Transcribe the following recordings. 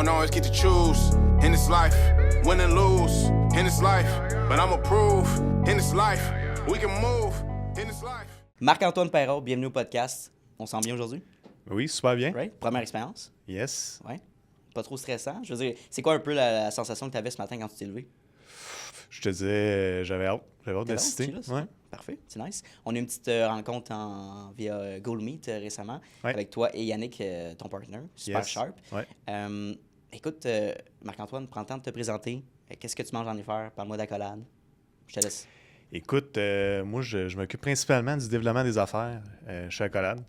don't always get to choose in this life, win and lose in this life, but I'ma prove in this life, we can move in this life. Marc-Antoine Perrault, bienvenue au podcast. On sent bien aujourd'hui? Oui, super bien. Right? Première expérience? Yes. Ouais. Pas trop stressant? Je veux dire, c'est quoi un peu la sensation que tu avais ce matin quand tu t'es levé? Je te disais, j'avais hâte d'assister. Ouais. Parfait, c'est nice. On a eu une petite rencontre via Google Meet récemment avec toi et Yannick, ton partner, super sharp. Ouais. Écoute, Marc-Antoine, prends le temps de te présenter. Qu'est-ce que tu manges en hiver? Parle-moi d'Accolade. Je te laisse. Écoute, moi, je m'occupe principalement du développement des affaires chez Accolade.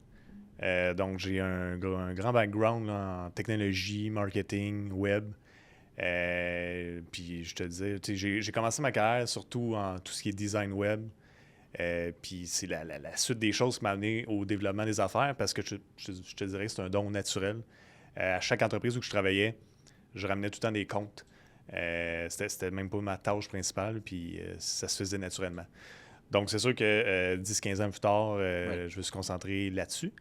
Donc, j'ai un grand background là, en technologie, marketing, web. Puis, je te disais, j'ai commencé ma carrière surtout en tout ce qui est design web. Puis, c'est la suite des choses qui m'a amené au développement des affaires parce que je te dirais que c'est un don naturel. À chaque entreprise où je travaillais, je ramenais tout le temps des comptes. C'était même pas ma tâche principale, puis ça se faisait naturellement. Donc, c'est sûr que 10-15 ans plus tard, je me suis concentré là-dessus.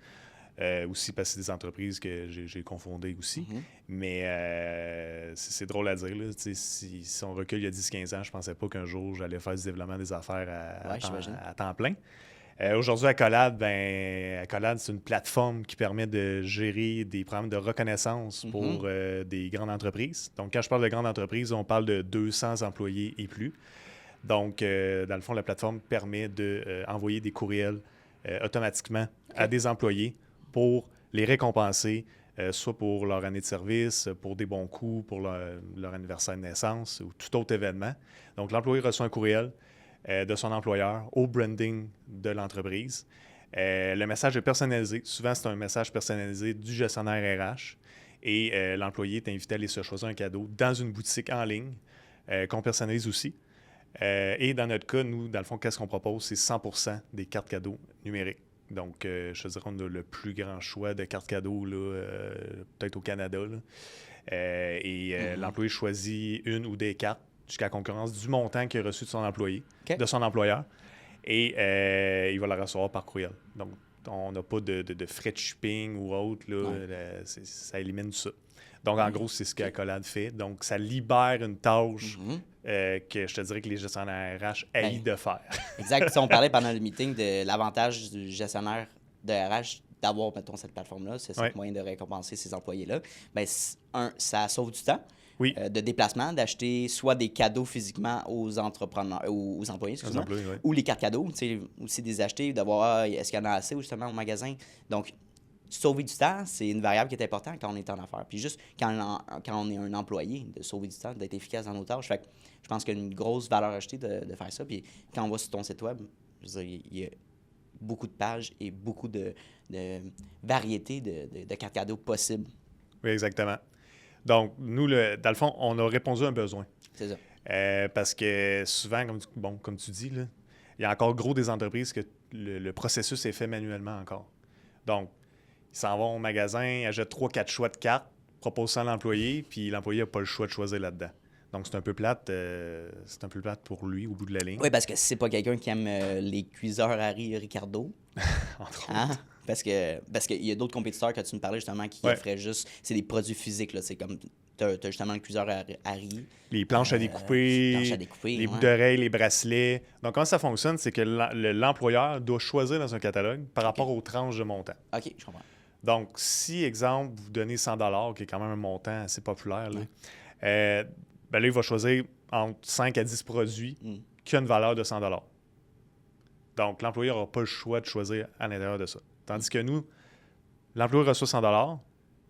Aussi parce que c'est des entreprises que j'ai confondées aussi. Mm-hmm. Mais c'est drôle à dire. Là, si on recule il y a 10-15 ans, je pensais pas qu'un jour j'allais faire du développement des affaires à temps plein. Aujourd'hui, Accolade, Accolade, c'est une plateforme qui permet de gérer des programmes de reconnaissance pour des grandes entreprises. Donc, quand je parle de grandes entreprises, on parle de 200 employés et plus. Donc, dans le fond, la plateforme permet d'envoyer des courriels automatiquement à des employés pour les récompenser, soit pour leur année de service, pour des bons coups, pour leur anniversaire de naissance ou tout autre événement. Donc, l'employé reçoit un courriel de son employeur au branding de l'entreprise. Le message est personnalisé. Souvent, c'est un message personnalisé du gestionnaire RH. Et l'employé est invité à aller se choisir un cadeau dans une boutique en ligne qu'on personnalise aussi. Et dans notre cas, nous, dans le fond, qu'est-ce qu'on propose? C'est 100% des cartes cadeaux numériques. Donc, je te dirais qu'on a le plus grand choix de cartes cadeaux, là, peut-être au Canada. Là. L'employé choisit une ou des cartes jusqu'à la concurrence du montant qu'il a reçu de son employé, de son employeur. Et il va la recevoir par courriel. Donc, on n'a pas de frais de shipping ou autre. Là, ça élimine ça. Donc, en gros, c'est ce qu'Accolade fait. Donc, ça libère une tâche que je te dirais que les gestionnaires RH haïssent de faire. Exact. Si on parlait pendant le meeting de l'avantage du gestionnaire de RH d'avoir, mettons, cette plateforme-là, c'est ce moyen de récompenser ces employés-là. Bien, ça sauve du temps. Oui. De déplacement, d'acheter soit des cadeaux physiquement aux entrepreneurs, aux employés, ou les cartes cadeaux, aussi des acheter, d'avoir est-ce qu'il y en a assez justement au magasin. Donc, sauver du temps, c'est une variable qui est importante quand on est en affaires. Puis juste quand on est un employé, de sauver du temps, d'être efficace dans nos tâches. Fait que je pense qu'il y a une grosse valeur ajoutée de faire ça. Puis quand on va sur ton site web, je veux dire, il y a beaucoup de pages et beaucoup de variétés de cartes cadeaux possibles. Oui, exactement. Donc, nous, dans le fond, on a répondu à un besoin. C'est ça. Parce que souvent, comme tu dis, là, il y a encore gros des entreprises que le processus est fait manuellement encore. Donc, ils s'en vont au magasin, achètent 3-4 choix de cartes, proposent ça à l'employé, puis l'employé n'a pas le choix de choisir là-dedans. Donc, c'est un peu plate pour lui au bout de la ligne. Oui, parce que si c'est pas quelqu'un qui aime les cuiseurs Harry et Ricardo. Entre autres. Parce qu'il y a d'autres compétiteurs que tu me parlais justement qui offraient juste... C'est des produits physiques, là. C'est comme... T'as justement le cuiseur Harry. Les planches à découper, les bouts d'oreilles, les bracelets. Donc, comment ça fonctionne, c'est que l'employeur doit choisir dans un catalogue par rapport aux tranches de montant. OK, je comprends. Donc, si, exemple, vous donnez 100 $, qui est quand même un montant assez populaire, là, là, il va choisir entre 5 à 10 produits qui ont une valeur de 100 $. Donc, l'employé n'aura pas le choix de choisir à l'intérieur de ça. Tandis que nous, l'employé reçoit 100 $, bien,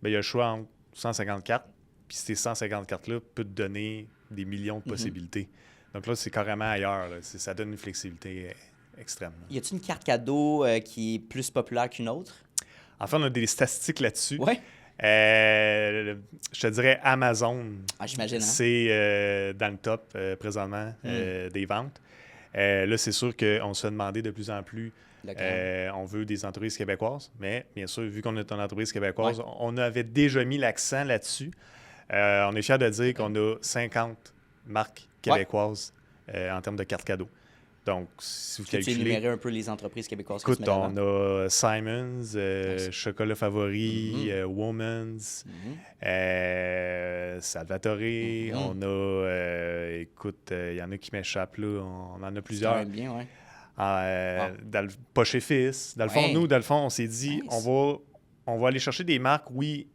il y a le choix entre 154, puis ces 150 cartes-là peuvent te donner des millions de possibilités. Donc là, c'est carrément ailleurs. Là. Ça donne une flexibilité extrême. Là. Y a-t-il une carte cadeau qui est plus populaire qu'une autre? En fait, on a des statistiques là-dessus. Oui. Je te dirais Amazon. J'imagine. C'est dans le top présentement des ventes. Là, c'est sûr qu'on se fait demander de plus en plus. On veut des entreprises québécoises, mais bien sûr, vu qu'on est une entreprise québécoise, on avait déjà mis l'accent là-dessus. On est fiers de dire qu'on a 50 marques québécoises en termes de cartes cadeaux. Donc, si vous calculez... Tu énumérer un peu les entreprises québécoises que tu mets on a Simons, Chocolat Favori, Woman's, Salvatore, on a... écoute, il y en a qui m'échappent, là. On en a plusieurs. C'est bien, oui. Poche et Fils. Dans le fond, nous, on s'est dit, on va aller chercher des marques, oui,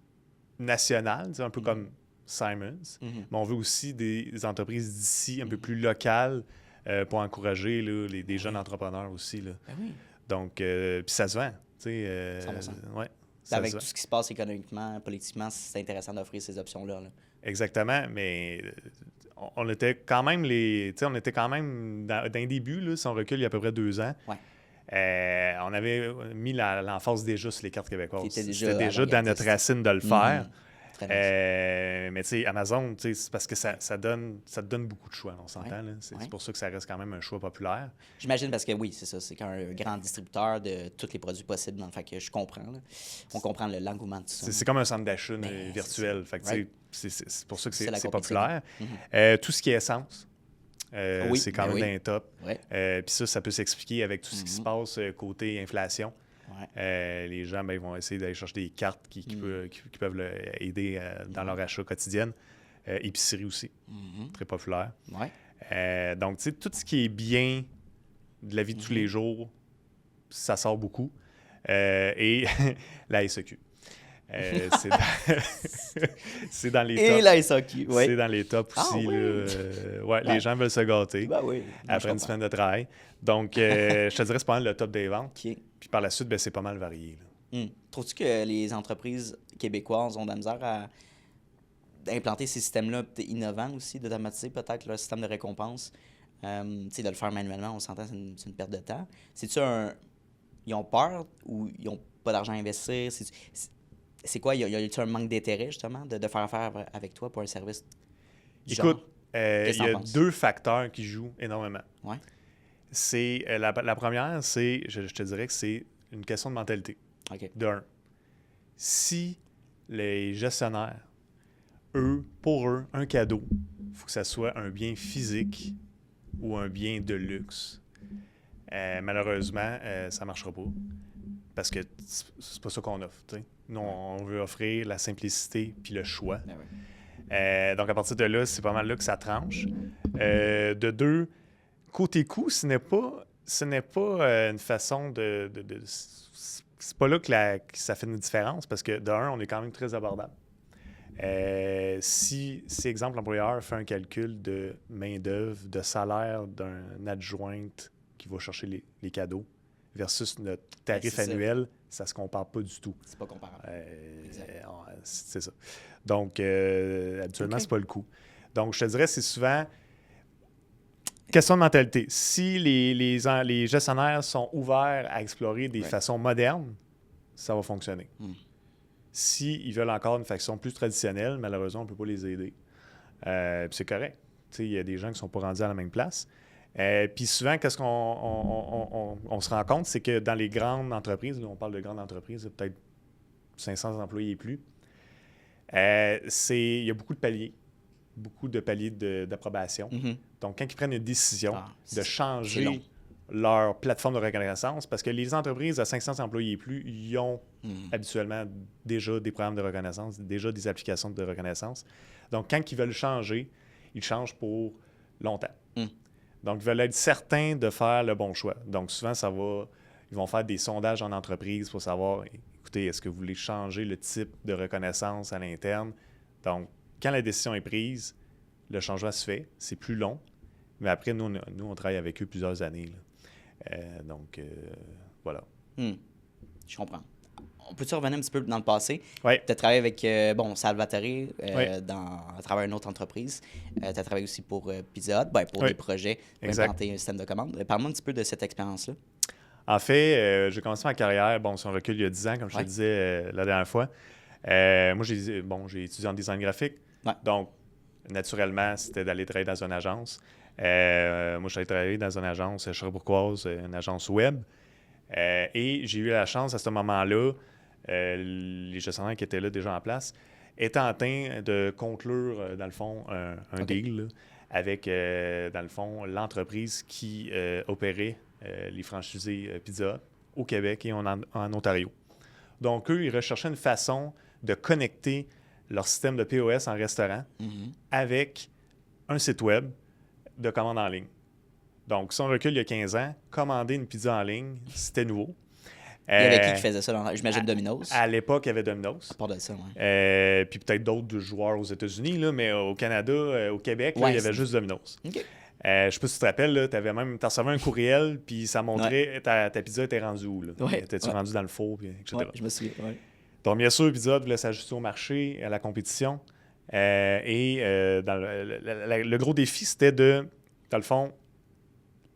nationales, un peu comme Simons, mais on veut aussi des entreprises d'ici, un peu plus locales, pour encourager là, des jeunes entrepreneurs aussi. Là. Ben oui. Donc, puis ça se vend. 100%. Ouais, avec tout ce qui se passe économiquement, politiquement, c'est intéressant d'offrir ces options-là. Là. Exactement, mais on était quand même dans un début, là, si on recule il y a à peu près 2 ans. Ouais. On avait mis l'emphase déjà sur les cartes québécoises. C'était déjà dans notre racine de le faire. Mais tu sais, Amazon, c'est parce que ça te donne beaucoup de choix, on s'entend. Là. C'est pour ça que ça reste quand même un choix populaire. J'imagine parce que oui, c'est ça. C'est un grand distributeur de tous les produits possibles. Fait que je comprends. Là. On comprend l'engouement de tout ça. C'est comme un centre d'achat virtuel. Fait que c'est pour ça que c'est populaire. Tout ce qui est essence. C'est quand même un top. Puis ça peut s'expliquer avec tout ce qui se passe côté inflation. Les gens ils vont essayer d'aller chercher des cartes qui peuvent aider dans leur achat quotidien. Épicerie aussi, très populaire. Donc, tu sais, tout ce qui est bien de la vie de tous les jours, ça sort beaucoup. Et la SAQ. C'est dans les tops. Et la SAQ, oui. C'est dans les tops aussi. Les gens veulent se gâter après une semaine de travail. Donc, je te dirais, c'est pas mal le top des ventes. Okay. Puis par la suite, c'est pas mal varié. Trouves-tu que les entreprises québécoises ont de la misère à implanter ces systèmes-là innovants aussi, d'automatiser peut-être leur système de récompense? De le faire manuellement, on s'entend, c'est une perte de temps. C'est-tu ils ont peur ou ils n'ont pas d'argent à investir? C'est quoi? Y a-t-il un manque d'intérêt, justement, de faire affaire avec toi pour un service du genre? Écoute, il y a 2 facteurs qui jouent énormément. Ouais. C'est, la première, c'est, je te dirais que c'est une question de mentalité. Okay. Si les gestionnaires, pour eux, un cadeau, il faut que ça soit un bien physique ou un bien de luxe. Malheureusement, ça ne marchera pas. Parce que c'est pas ça qu'on offre. T'sais. Nous, on veut offrir la simplicité puis le choix. Donc, à partir de là, c'est pas mal là que ça tranche. De 2, côté coût, ce n'est pas une façon de c'est pas là que ça fait une différence parce que de 1, on est quand même très abordable. Si exemple, l'employeur fait un calcul de main-d'œuvre, de salaire d'un adjointe qui va chercher les cadeaux versus notre tarif annuel, ça se compare pas du tout. C'est pas comparable. C'est ça. Donc, habituellement, c'est pas le coût. Donc, je te dirais, c'est souvent question de mentalité. Si les gestionnaires sont ouverts à explorer des façons modernes, ça va fonctionner. S'ils veulent encore une façon plus traditionnelle, malheureusement, on ne peut pas les aider. Puis c'est correct. Il y a des gens qui ne sont pas rendus à la même place. Puis souvent, qu'est-ce qu'on se rend compte, c'est que dans les grandes entreprises, là, on parle de grandes entreprises, peut-être 500 employés et plus, il y a beaucoup de paliers d'approbation. Donc, quand ils prennent une décision de changer leur plateforme de reconnaissance, parce que les entreprises à 500 employés et plus, ils ont habituellement déjà des programmes de reconnaissance, déjà des applications de reconnaissance. Donc, quand ils veulent changer, ils changent pour longtemps. Donc, ils veulent être certains de faire le bon choix. Donc, souvent, ils vont faire des sondages en entreprise pour savoir, écoutez, est-ce que vous voulez changer le type de reconnaissance à l'interne? Donc, quand la décision est prise, le changement se fait. C'est plus long. Mais après, nous, on travaille avec eux plusieurs années. Donc, voilà. Je comprends. On peut-tu revenir un petit peu dans le passé? Oui. Tu as travaillé avec Salvatore à travers une autre entreprise. Tu as travaillé aussi pour Pizza Hut, pour des projets pour implanter un système de commande. Parle-moi un petit peu de cette expérience-là. En fait, j'ai commencé ma carrière, si on recule il y a 10 ans, comme je te disais la dernière fois. Moi, j'ai étudié en design graphique. Donc, naturellement, c'était d'aller travailler dans une agence. Moi, je suis allé travailler dans une agence sherbrookeoise, une agence web. Et j'ai eu la chance à ce moment-là, les gestionnaires qui étaient là déjà en place étaient en train de conclure, dans le fond, un deal avec, dans le fond, l'entreprise qui opérait les franchisés Pizza Hut au Québec et en Ontario. Donc, eux, ils recherchaient une façon de connecter leur système de POS en restaurant avec un site web de commande en ligne. Donc, si on recule il y a 15 ans, commander une pizza en ligne, c'était nouveau. Il y avait qui faisait ça? J'imagine Domino's. À l'époque, il y avait Domino's. À part de ça, oui. Puis peut-être d'autres joueurs aux États-Unis, là, mais au Canada, au Québec, là, il y avait juste Domino's. OK. Je ne sais pas si tu te rappelles, tu recevais un courriel, puis ça montrait ta pizza était rendue où. Étais-tu rendue dans le four, puis, etc. Ouais, je me souviens. Ouais. Donc, bien sûr, Pizza Hut voulait s'ajuster au marché, à la compétition. Le gros défi, c'était dans le fond,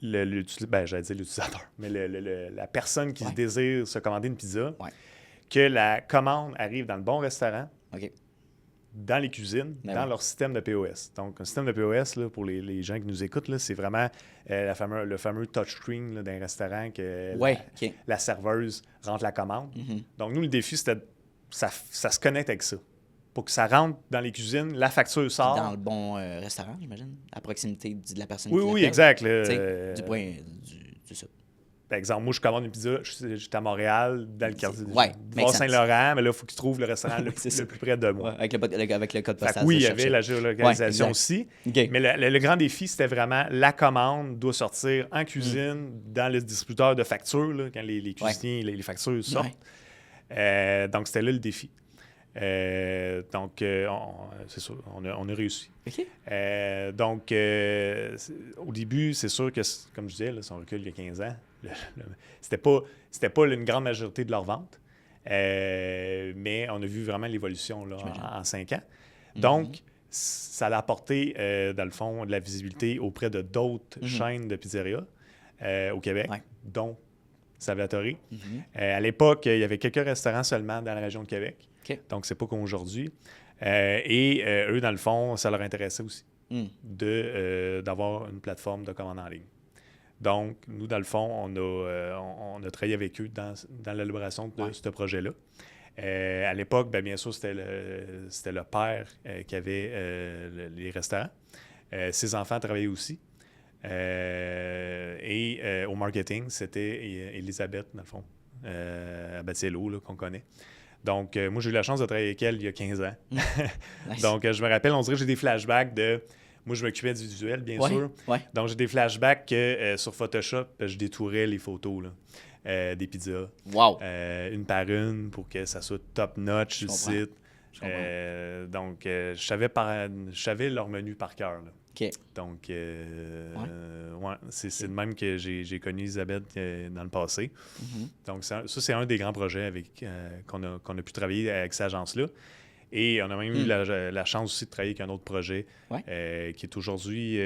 j'allais dire l'utilisateur, mais la personne qui désire se commander une pizza, que la commande arrive dans le bon restaurant, dans les cuisines, dans leur système de POS. Donc, un système de POS, là, pour les gens qui nous écoutent, là, c'est vraiment le fameux touchscreen d'un restaurant que la serveuse rentre la commande. Donc, nous, le défi, c'était ça se connecte avec ça. Pour que ça rentre dans les cuisines, la facture sort. Dans le bon restaurant, j'imagine, à proximité de la personne Oui, exact. Du point du ça. Par exemple, moi, je commande une pizza, j'étais à Montréal, dans le quartier du Saint-Laurent, mais là, il faut que tu trouves le restaurant le plus près de moi. Avec le code postal. Oui, il y avait la géolocalisation aussi. Okay. Mais le grand défi, c'était vraiment la commande doit sortir en cuisine, dans le distributeur de factures, là, quand les cuisiniers, les factures sortent. Donc, c'était là le défi. Donc, c'est sûr, on a réussi. Okay. Donc, au début, c'est sûr que, comme je disais, là, si on recule il y a 15 ans, c'était pas une grande majorité de leur vente, mais on a vu vraiment l'évolution là, en 5 ans. Donc, ça a apporté, dans le fond, de la visibilité auprès de d'autres chaînes de pizzeria au Québec, dont Salvatore. À l'époque, il y avait quelques restaurants seulement dans la région de Québec. Okay. Donc, c'est pas comme aujourd'hui. Eux, dans le fond, ça leur intéressait aussi d'avoir une plateforme de commande en ligne. Donc, nous, dans le fond, on a travaillé avec eux dans l'élaboration de ce projet-là. À l'époque, bien sûr, c'était le père qui avait les restaurants. Ses enfants travaillaient aussi. Au marketing, c'était Elisabeth, dans le fond, à Batiello, qu'on connaît. Donc, moi, j'ai eu la chance de travailler avec elle il y a 15 ans. Nice. Donc, je me rappelle, on dirait que j'ai des flashbacks de... Moi, je m'occupais du visuel, bien sûr. Ouais. Donc, j'ai des flashbacks que sur Photoshop, je détourais les photos là, des pizzas. Wow! Une par une pour que ça soit top-notch sur le site. Donc, je savais leur menu par cœur. OK. Donc, c'est de même que j'ai connu Elisabeth dans le passé. Donc, ça, c'est un des grands projets qu'on a pu travailler avec cette agence-là. Et on a même eu la chance aussi de travailler avec un autre projet qui est aujourd'hui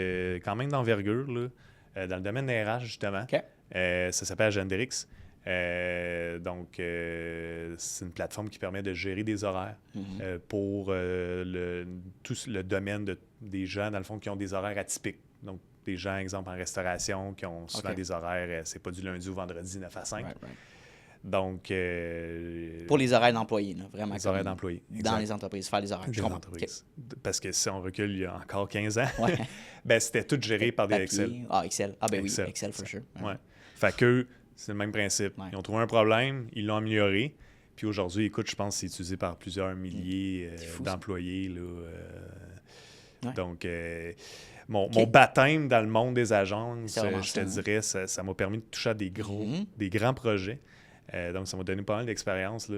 quand même d'envergure, là, dans le domaine des RH, justement. Okay. Ça s'appelle Agenderix. Donc, c'est une plateforme qui permet de gérer des horaires pour tout le domaine des gens, dans le fond, qui ont des horaires atypiques. Donc, des gens, exemple, en restauration, qui ont souvent des horaires, c'est pas du lundi au vendredi 9 à 5. Right. Donc... pour les horaires d'employés, là, vraiment. Les horaires d'employés. Dans les entreprises, faire les horaires. Des entreprises. Okay. Parce que si on recule il y a encore 15 ans, c'était tout géré par des Excel. Excel. Excel, for sure. Ouais. Fait que c'est le même principe. Ouais. Ils ont trouvé un problème, ils l'ont amélioré. Puis aujourd'hui, écoute, je pense que c'est utilisé par plusieurs milliers d'employés. Là, Donc, mon baptême dans le monde des agences, je te dirais, ça m'a permis de toucher à des grands projets. Donc, ça m'a donné pas mal d'expérience,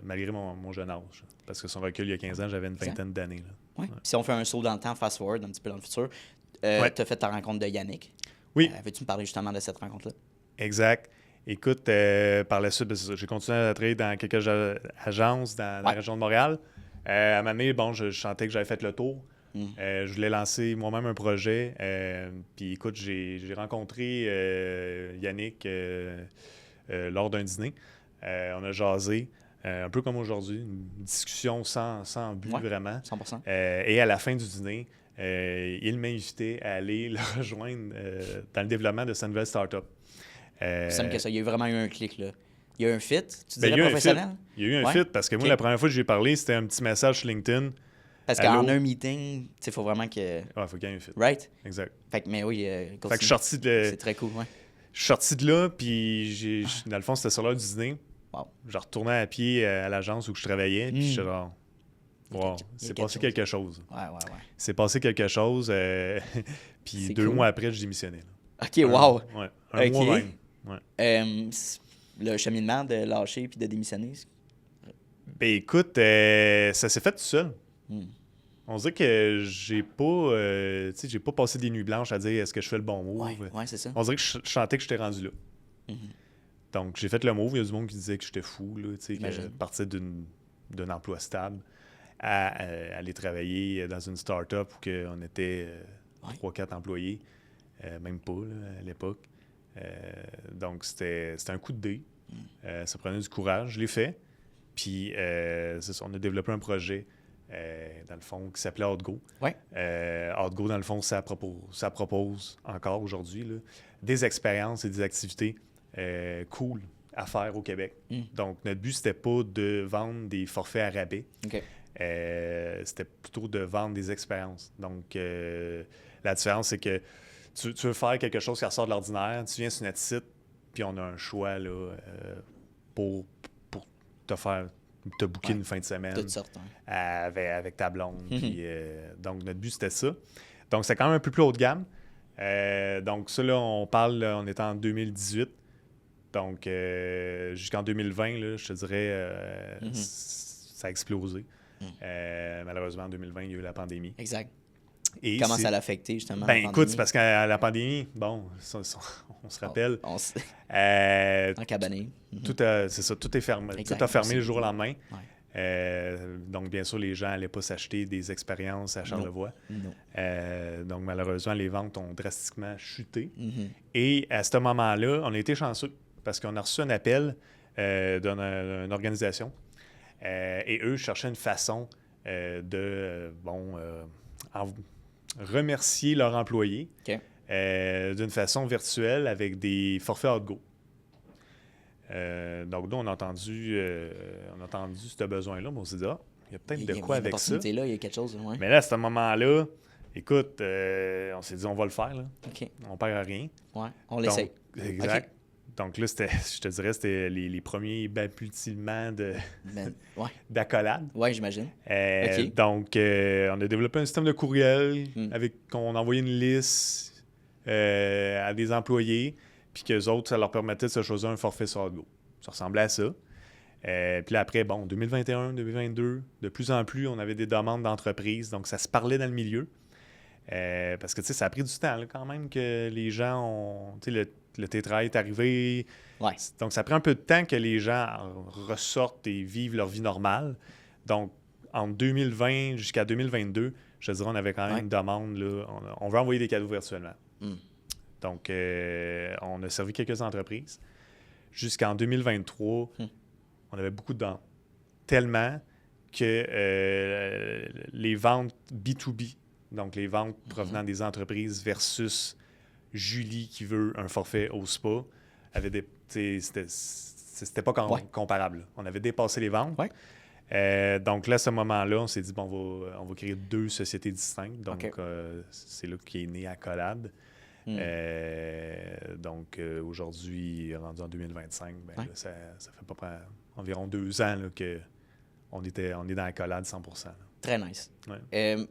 malgré mon jeune âge. Parce que son recul, il y a 15 ans, j'avais une vingtaine d'années. Ouais. Si on fait un saut dans le temps, fast-forward, un petit peu dans le futur, tu as fait ta rencontre de Yannick. Oui. Veux-tu me parler justement de cette rencontre-là? Exact. Écoute, par la suite, j'ai continué à travailler dans quelques agences dans la région de Montréal. À un moment donné, je sentais que j'avais fait le tour. Je voulais lancer moi-même un projet. Puis écoute, j'ai rencontré Yannick lors d'un dîner. On a jasé, un peu comme aujourd'hui, une discussion sans but vraiment. 100%. Et à la fin du dîner, il m'a invité à aller le rejoindre dans le développement de sa nouvelle start-up. Ça me ça. Il y a vraiment eu un clic, là. Il y a eu un fit, tu dirais professionnel? Il y a eu un fit parce que moi, la première fois que j'ai parlé, c'était un petit message sur LinkedIn. Parce qu'en un meeting, il faut vraiment que... Ouais, faut qu'il y ait un fit. Right? Exact. Fait que, mais oui, fait que je suis sorti de... C'est très cool, ouais. Je suis sorti de là, puis dans le fond, c'était sur l'heure du dîner. Wow. Je retournais à pied à l'agence où je travaillais, puis j'étais genre... Wow, c'est passé quelque chose. Ouais. C'est passé quelque chose, puis 2 mois après, je démissionnais. Là. OK, wow. Ouais, un mois même. Ouais. Le cheminement de lâcher puis de démissionner? Ben écoute, ça s'est fait tout seul. On dirait que j'ai pas passé des nuits blanches à dire est-ce que je fais le bon move. Ouais, c'est ça. On dirait que je sentais que j'étais rendu là. Donc j'ai fait le move. Il y a du monde qui disait que j'étais fou, là, que je partais d'un emploi stable à aller travailler dans une start-up où on était 3-4 employés, même pas là, à l'époque. Donc c'était un coup de dé. Ça prenait du courage. Je l'ai fait. Puis on a développé un projet dans le fond qui s'appelait Outgo. Ouais. Outgo, dans le fond, ça propose encore aujourd'hui là, des expériences et des activités cool à faire au Québec. Donc notre but, c'était pas de vendre des forfaits à rabais. Okay. C'était plutôt de vendre des expériences. Donc la différence, c'est que tu veux faire quelque chose qui ressort de l'ordinaire, tu viens sur notre site, puis on a un choix là, pour te booker une fin de semaine. Toutes sortes, avec ta blonde. Puis, donc, notre but, c'était ça. Donc, c'est quand même un peu plus haut de gamme. Donc, ça, là, on est en 2018. Donc, jusqu'en 2020, là, je te dirais, ça a explosé. Malheureusement, en 2020, il y a eu la pandémie. Exact. Et comment ça l'a affecté, justement? Ben, écoute, c'est parce qu'à la pandémie, bon, on se rappelle. En cabané. C'est ça, tout est fermé. Exact. Tout a fermé le jour au lendemain. Ouais. Donc, bien sûr, les gens n'allaient pas s'acheter des expériences à Charlevoix. Non. Donc, malheureusement, les ventes ont drastiquement chuté. Et à ce moment-là, on a été chanceux parce qu'on a reçu un appel d'une organisation. Et eux cherchaient une façon de remercier leurs employés d'une façon virtuelle avec des forfaits Outgo. Donc là, on a entendu ce besoin-là, mais on s'est dit, il y a peut-être de quoi avec ça. Là, il y a quelque chose. Ouais. Mais là, à ce moment-là, écoute, on s'est dit, on va le faire. Là. Okay. On perd rien. Ouais, on l'essaie. Exact. Okay. Donc là, je te dirais, c'était les premiers balbutiements d'accolade. Oui, j'imagine. Donc, on a développé un système de courriel on envoyait une liste à des employés, puis qu'eux autres, ça leur permettait de se choisir un forfait sur Outgo. Ça ressemblait à ça. Puis là, après, 2021, 2022, de plus en plus, on avait des demandes d'entreprises, donc ça se parlait dans le milieu. Parce que, tu sais, ça a pris du temps là, quand même que les gens ont... Tu sais, le télétravail est arrivé. Ouais. Donc, ça prend un peu de temps que les gens ressortent et vivent leur vie normale. Donc, entre 2020 jusqu'à 2022, je te dirais, on avait quand même une demande. Là, on veut envoyer des cadeaux virtuellement. Donc, on a servi quelques entreprises. Jusqu'en 2023, on avait beaucoup de demandes. Tellement que les ventes B2B, donc les ventes provenant des entreprises versus Julie qui veut un forfait au spa, c'était pas comparable. On avait dépassé les ventes. Ouais. Donc là, à ce moment-là, on s'est dit, on va créer 2 sociétés distinctes. Donc, c'est là qu'est né Accolade. Donc, aujourd'hui, rendu en 2025, là, ça fait pas près environ 2 ans là, qu'on est dans Accolade 100%. Là. Très nice. Ouais.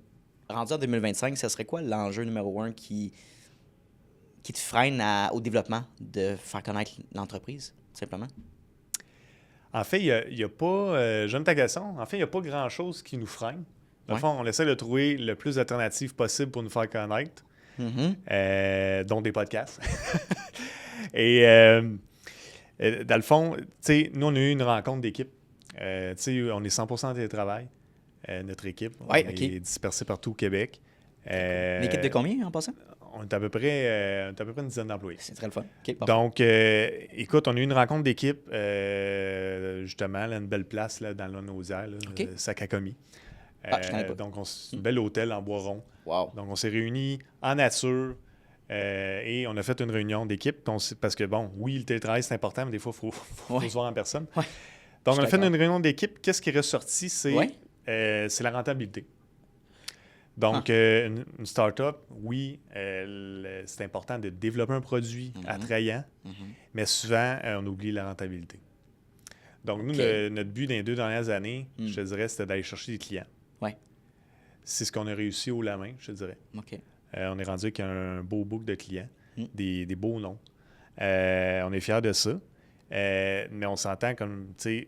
Rendu en 2025, ce serait quoi l'enjeu numéro 1 qui te freine au développement de faire connaître l'entreprise, tout simplement? En fait, il n'y a pas... j'aime ta question. En fait, il n'y a pas grand-chose qui nous freine. Dans le fond, on essaie de trouver le plus d'alternatives possible pour nous faire connaître, dont des podcasts. Et dans le fond, nous, on a eu une rencontre d'équipe. On est 100% en télétravail, notre équipe. On est dispersé partout au Québec. Une équipe de combien, en passant? On est à peu près une dizaine d'employés. C'est très le fun. Okay, donc, écoute, on a eu une rencontre d'équipe, justement, là, une belle place là, dans l'Onosière, Sakakomi. Donc, un bel hôtel en bois rond. Wow. Donc, on s'est réunis en nature et on a fait une réunion d'équipe parce que, oui, le télétravail, c'est important, mais des fois, il faut se voir en personne. Ouais. Donc, on a fait une réunion d'équipe. Qu'est-ce qui est ressorti? C'est la rentabilité. Donc, une start-up, oui, c'est important de développer un produit attrayant, mais souvent, on oublie la rentabilité. Donc, nous, notre but dans les 2 dernières années, je te dirais, c'était d'aller chercher des clients. Ouais. C'est ce qu'on a réussi haut la main, je te dirais. OK. On est rendu avec un beau book de clients, des beaux noms. On est fiers de ça. Mais on s'entend comme, tu sais,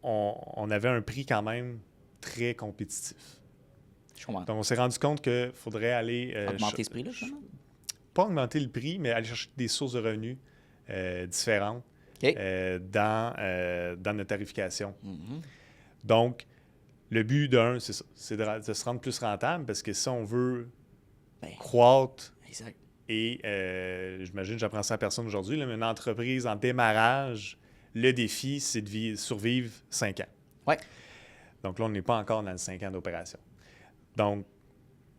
on avait un prix quand même très compétitif. Donc, on s'est rendu compte qu'il faudrait aller... augmenter ce prix-là, justement? Pas augmenter le prix, mais aller chercher des sources de revenus différentes dans notre tarification. Donc, le but d'un, c'est ça, c'est de se rendre plus rentable parce que si on veut croître, et j'imagine, j'apprends ça à personne aujourd'hui, mais une entreprise en démarrage, le défi, c'est de survivre 5 ans. Ouais. Donc là, on n'est pas encore dans les 5 ans d'opération. Donc,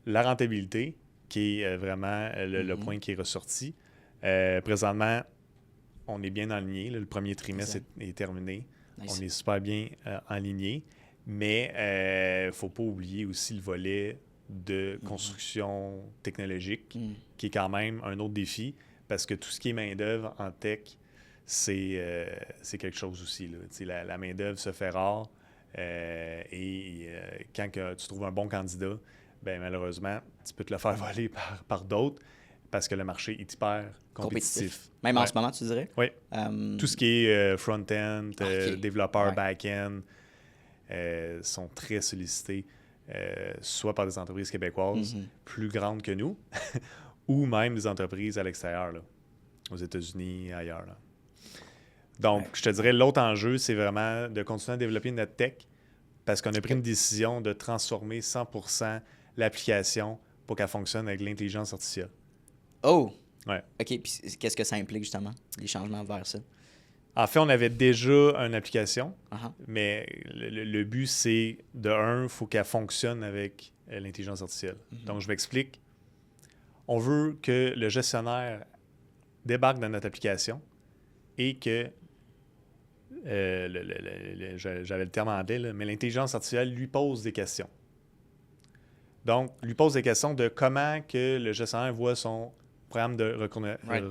la rentabilité, qui est vraiment le point qui est ressorti. Présentement, on est bien aligné. Le premier trimestre est terminé. Nice. On est super bien aligné. Mais il ne faut pas oublier aussi le volet de construction technologique, qui est quand même un autre défi, parce que tout ce qui est main-d'œuvre en tech, c'est quelque chose aussi. Là. La main-d'œuvre se fait rare. Quand tu trouves un bon candidat, ben malheureusement, tu peux te le faire voler par d'autres parce que le marché est hyper compétitif. Même en ce moment, tu dirais? Oui. Tout ce qui est front-end, développeur, back-end, sont très sollicités, soit par des entreprises québécoises plus grandes que nous, ou même des entreprises à l'extérieur, là, aux États-Unis, ailleurs. Là. Donc, je te dirais, l'autre enjeu, c'est vraiment de continuer à développer notre tech parce qu'on a pris une décision de transformer 100% l'application pour qu'elle fonctionne avec l'intelligence artificielle. Oh! Ouais. OK, puis qu'est-ce que ça implique, justement, les changements vers ça? En fait, on avait déjà une application, mais le but, c'est, il faut qu'elle fonctionne avec l'intelligence artificielle. Donc, je m'explique. On veut que le gestionnaire débarque dans notre application et que j'avais le terme en anglais, là, mais l'intelligence artificielle lui pose des questions. Donc, lui pose des questions de comment que le gestionnaire voit son programme de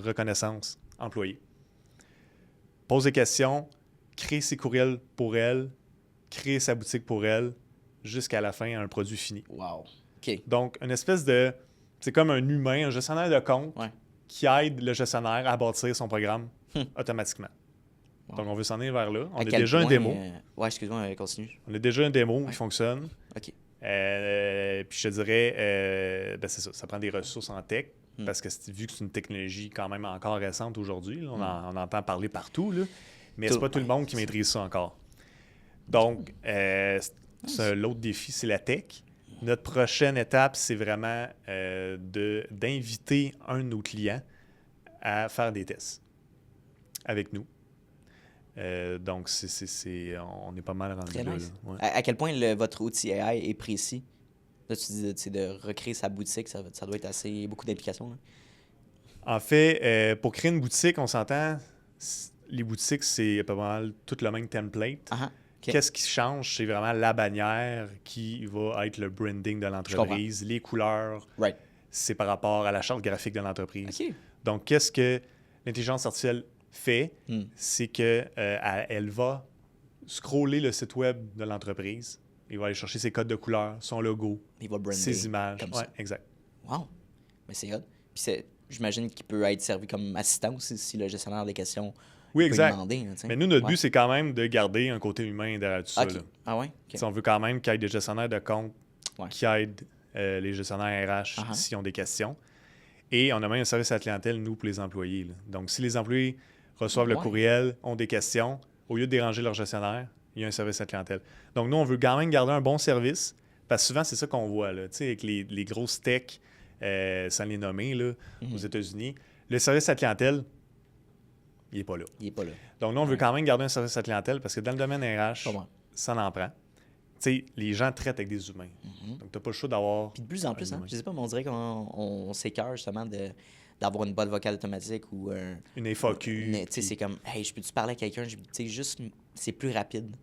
reconnaissance employé. Pose des questions, crée ses courriels pour elle, crée sa boutique pour elle, jusqu'à la fin, un produit fini. Wow. OK. Donc, une espèce de... C'est comme un humain, un gestionnaire de compte qui aide le gestionnaire à bâtir son programme automatiquement. Wow. Donc, on veut s'en aller vers là. On a déjà un démo. Excuse-moi, continue. On a déjà un démo qui fonctionne. OK. Puis je te dirais, c'est ça. Ça prend des ressources en tech parce que vu que c'est une technologie quand même encore récente aujourd'hui, là, on entend parler partout, là, mais c'est pas tout le monde qui maîtrise ça encore. Donc, l'autre défi, c'est la tech. Notre prochaine étape, c'est vraiment d'inviter un de nos clients à faire des tests avec nous. Donc, on est pas mal rendu là. Nice. Là. Ouais. À quel point votre outil AI est précis? Là, tu dis de recréer sa boutique, ça doit être beaucoup d'implications. Là. En fait, pour créer une boutique, on s'entend, les boutiques, c'est pas mal tout le même template. Okay. Qu'est-ce qui change? C'est vraiment la bannière qui va être le branding de l'entreprise, les couleurs. Right. C'est par rapport à la charte graphique de l'entreprise. Okay. Donc, qu'est-ce que l'intelligence artificielle fait? C'est qu'elle va scroller le site web de l'entreprise. Il va aller chercher ses codes de couleur, son logo, ses images. Comme ça. Exact. Wow! Mais c'est hot. Puis j'imagine qu'il peut être servi comme assistant aussi si le gestionnaire des questions peut demander. Là, mais nous, notre but, c'est quand même de garder un côté humain derrière tout ça. Là. Ah ouais? Okay. On veut quand même qu'il y ait des gestionnaires de compte qui aident les gestionnaires RH s'ils ont des questions. Et on a même un service à la clientèle, nous, pour les employés. Là. Donc, si les employés reçoivent le courriel, ont des questions, au lieu de déranger leur gestionnaire, il y a un service à la clientèle. Donc, nous, on veut quand même garder un bon service, parce que souvent, c'est ça qu'on voit, là, avec les grosses techs, sans les nommer, là, aux États-Unis. Le service à la clientèle, il n'est pas là. Il n'est pas là. Donc, nous, on veut quand même garder un service à la clientèle, parce que dans le domaine RH, ça en prend. Les gens traitent avec des humains. Donc, tu n'as pas le choix d'avoir... Puis de plus en plus, je sais pas, mais on dirait qu'on s'écœure justement d'avoir une boîte vocale automatique ou une FAQ. C'est comme, hey, je peux-tu parler à quelqu'un? Juste, c'est plus rapide.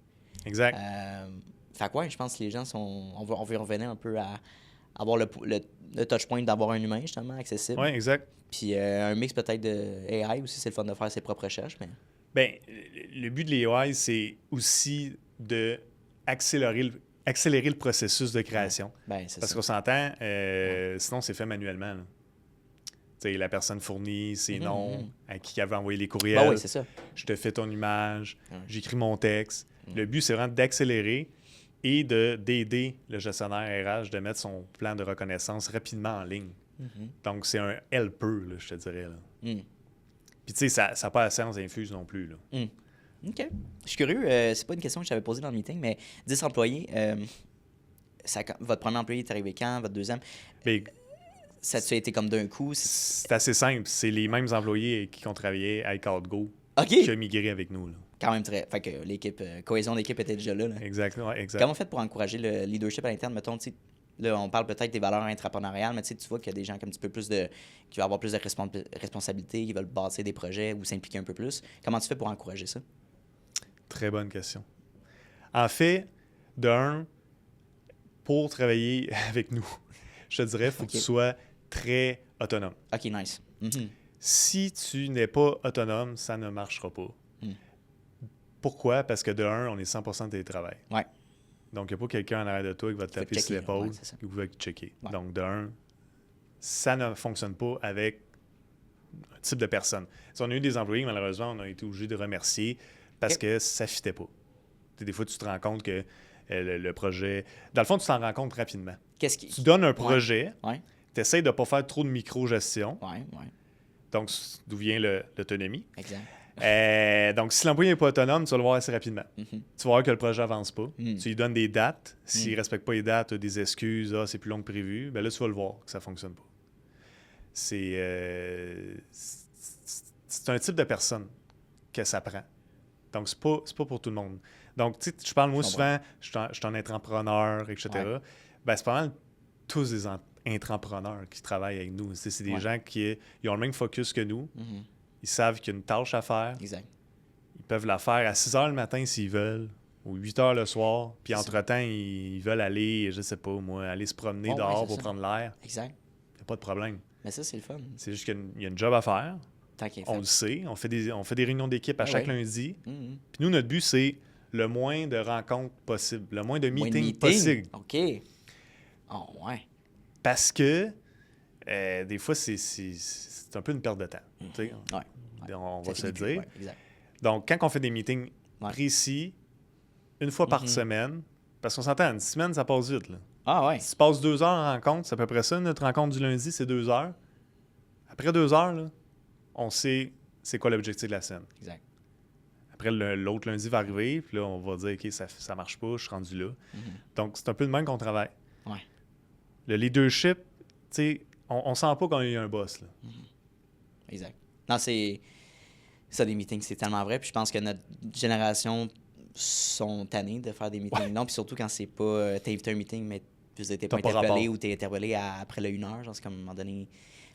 Exact. Fait quoi, je pense que les gens sont... On veut revenir un peu à avoir le touchpoint d'avoir un humain, justement, accessible. Oui, exact. Puis un mix peut-être de AI aussi, c'est le fun de faire ses propres recherches, mais... Bien, le but de l'AI, c'est aussi d'accélérer le processus de création. Parce qu'on s'entend, sinon c'est fait manuellement. La personne fournit ses noms, à qui elle veut envoyer les courriels. Oui, c'est ça. Je te fais ton image, j'écris mon texte. Le but, c'est vraiment d'accélérer et d'aider le gestionnaire RH de mettre son plan de reconnaissance rapidement en ligne. Donc, c'est un helper, là, je te dirais. Là. Puis, tu sais, ça n'a pas la science infuse non plus. Là. OK. Je suis curieux. C'est pas une question que je t'avais posée dans le meeting, mais 10 employés, votre premier employé est arrivé quand? Votre deuxième? Bien, ça a été comme d'un coup? C'est assez simple. C'est les mêmes employés qui ont travaillé à iCardGo qui ont migré avec nous. Là. Quand même très... Fait que l'équipe, cohésion d'équipe était déjà là. Exact, ouais, exact. Comment on fait pour encourager le leadership à l'interne? Mettons, tu sais, là, on parle peut-être des valeurs intrapreneuriales, mais tu vois qu'il y a des gens qui ont un petit peu plus qui veulent avoir plus de responsabilités, qui veulent bâtir des projets ou s'impliquer un peu plus. Comment tu fais pour encourager ça? Très bonne question. En fait, pour travailler avec nous, je te dirais, il faut que tu sois très autonome. OK, nice. Si tu n'es pas autonome, ça ne marchera pas. Pourquoi? Parce que on est 100% de télétravail. Ouais. Donc, il n'y a pas quelqu'un en arrière de toi qui va te taper sur l'épaule qui va te checker. Ouais. Donc, ça ne fonctionne pas avec un type de personne. Si on a eu des employés, malheureusement, on a été obligé de remercier parce que ça ne fitait pas. Des fois, tu te rends compte que le projet... Dans le fond, tu t'en rends compte rapidement. Tu donnes un projet, tu essaies de ne pas faire trop de micro-gestion. Donc, d'où vient l'autonomie. Exact. Donc, si l'employé n'est pas autonome, tu vas le voir assez rapidement. Tu vas voir que le projet n'avance pas. Tu lui donnes des dates. S'il ne respecte pas les dates, tu as des excuses. C'est plus long que prévu. Bien là, tu vas le voir que ça ne fonctionne pas. C'est un type de personne que ça prend. Donc, c'est pas pour tout le monde. Donc, tu sais, je parle, moi, souvent, je suis un entrepreneur, etc. Ouais. Bien, c'est pas mal tous des entrepreneurs qui travaillent avec nous. C'est des gens qui ont le même focus que nous. Ils savent qu'il y a une tâche à faire. Exact. Ils peuvent la faire à 6 h le matin s'ils veulent, ou 8 h le soir. Puis entre-temps, ils veulent aller, je sais pas moi, aller se promener dehors pour prendre l'air. Exact. Il n'y a pas de problème. Mais ça, c'est le fun. C'est juste qu'il y a une job à faire. On le sait. On fait des réunions d'équipe à chaque lundi. Puis nous, notre but, c'est le moins de rencontres possible, le moins de meetings possible. OK. Oh, ouais. Parce que des fois, c'est un peu une perte de temps. On va se le dire. Donc, quand on fait des meetings précis, une fois par semaine, parce qu'on s'entend, une semaine, ça passe vite. Là. Ah ouais. Si tu passes 2 heures en rencontre, c'est à peu près ça. Notre rencontre du lundi, c'est 2 heures. Après 2 heures, là, on sait c'est quoi l'objectif de la semaine. Exact. Après, l'autre lundi va arriver, puis là, on va dire, OK, ça marche pas, je suis rendu là. Donc, c'est un peu de même qu'on travaille. Ouais. Le leadership, tu sais, on sent pas quand il y a un boss. Là. Exact. Non, c'est... Ça, des meetings, c'est tellement vrai. Puis je pense que notre génération sont tannés de faire des meetings. Non, puis surtout quand c'est pas... t'as invité un meeting, mais t'es pas interpellé ou t'es interpellé après le 1 heure. Genre, c'est comme à un moment donné...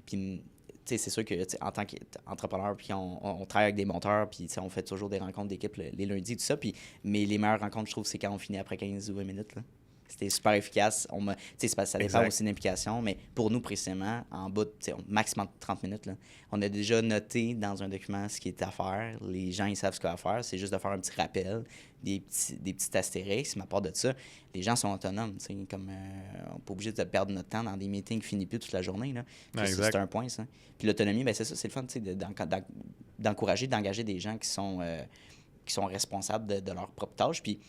Puis, tu sais, c'est sûr que en tant qu'entrepreneur, puis on travaille avec des monteurs, puis on fait toujours des rencontres d'équipe les lundis, tout ça. Puis, mais les meilleures rencontres, je trouve, c'est quand on finit après 15 ou 20 minutes. Là. C'était super efficace. Ça dépend aussi de l'implication, mais pour nous, précisément, en bas de maximum 30 minutes, là, on a déjà noté dans un document ce qui est à faire. Les gens, ils savent ce qu'il y a à faire. C'est juste de faire un petit rappel, des petits astérisques. Mais à part de ça, les gens sont autonomes. Comme, on n'est pas obligé de perdre notre temps dans des meetings qui finissent plus toute la journée. Là. C'est un point, ça. Puis l'autonomie, ben, c'est ça, c'est le fun d'encourager, d'engager des gens qui sont responsables de leurs propres tâches. Puis,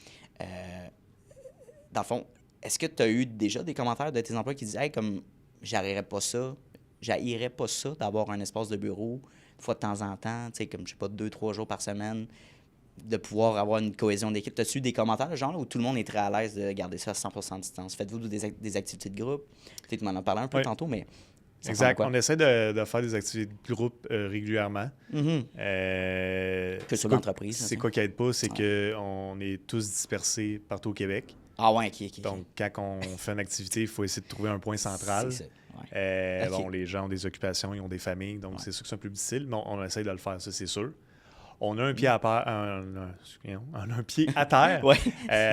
dans le fond, est-ce que tu as eu déjà des commentaires de tes employés qui disent « Hey, comme, j'haïrais pas ça d'avoir un espace de bureau, une fois de temps en temps, tu sais, comme, je sais pas, 2-3 jours par semaine, de pouvoir avoir une cohésion d'équipe. » As-tu eu des commentaires, genre, où tout le monde est très à l'aise de garder ça à 100% de distance? Faites-vous des activités de groupe? Tu m'en as parlé un peu tantôt, mais... Exact. On essaie de faire des activités de groupe régulièrement. Que sur l'entreprise. C'est quoi qui aide pas, c'est qu'on est tous dispersés partout au Québec. Ah ouais, OK. Donc, quand on fait une activité, il faut essayer de trouver un point central. C'est ça. Ouais. Bon, les gens ont des occupations, ils ont des familles, donc c'est sûr que c'est un peu plus difficile, mais on essaie de le faire, ça, c'est sûr. on a un pied à terre, on a un pied à terre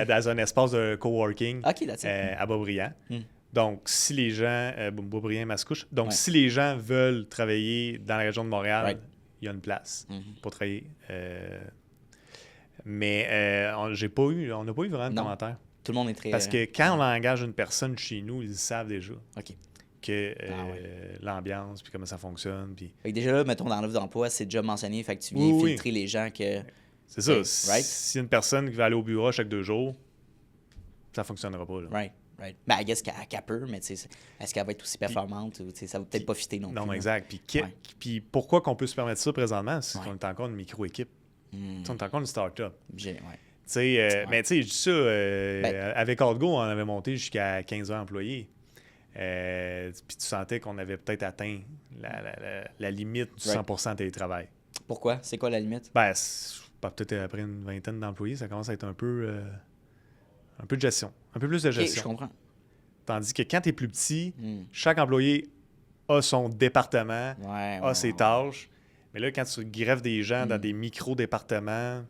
dans un espace de coworking à Boisbriand. Donc, si les gens... Boisbriand-Mascouche. Donc, si les gens veulent travailler dans la région de Montréal, il y a une place pour travailler. Mais on n'a pas eu vraiment de commentaires. Tout le monde est très... Parce que quand on engage une personne chez nous, ils savent déjà que l'ambiance, puis comment ça fonctionne. Puis... Déjà là, mettons, dans l'offre d'emploi, c'est déjà mentionné, fait que tu viens filtrer les gens que... C'est ça. Si une personne qui va aller au bureau chaque 2 jours, ça ne fonctionnera pas. Là. Right. Ben, I guess qu'elle peut, mais est-ce qu'elle va être aussi performante? Ou, ça va peut-être pas fitter non plus. Non, exact. Puis pourquoi qu'on peut se permettre ça présentement? C'est qu'on est encore une micro-équipe. On est encore une start-up. Mais tu sais, je dis ça, avec Hardgo, on avait monté jusqu'à 15 employés. Puis tu sentais qu'on avait peut-être atteint la limite du 100% télétravail. Pourquoi? C'est quoi la limite? Ben, peut-être après une vingtaine d'employés, ça commence à être un peu de gestion. Un peu plus de gestion. Je comprends. Tandis que quand tu es plus petit, chaque employé a son département, a ses tâches. Mais là, quand tu greffes des gens dans des micro-départements...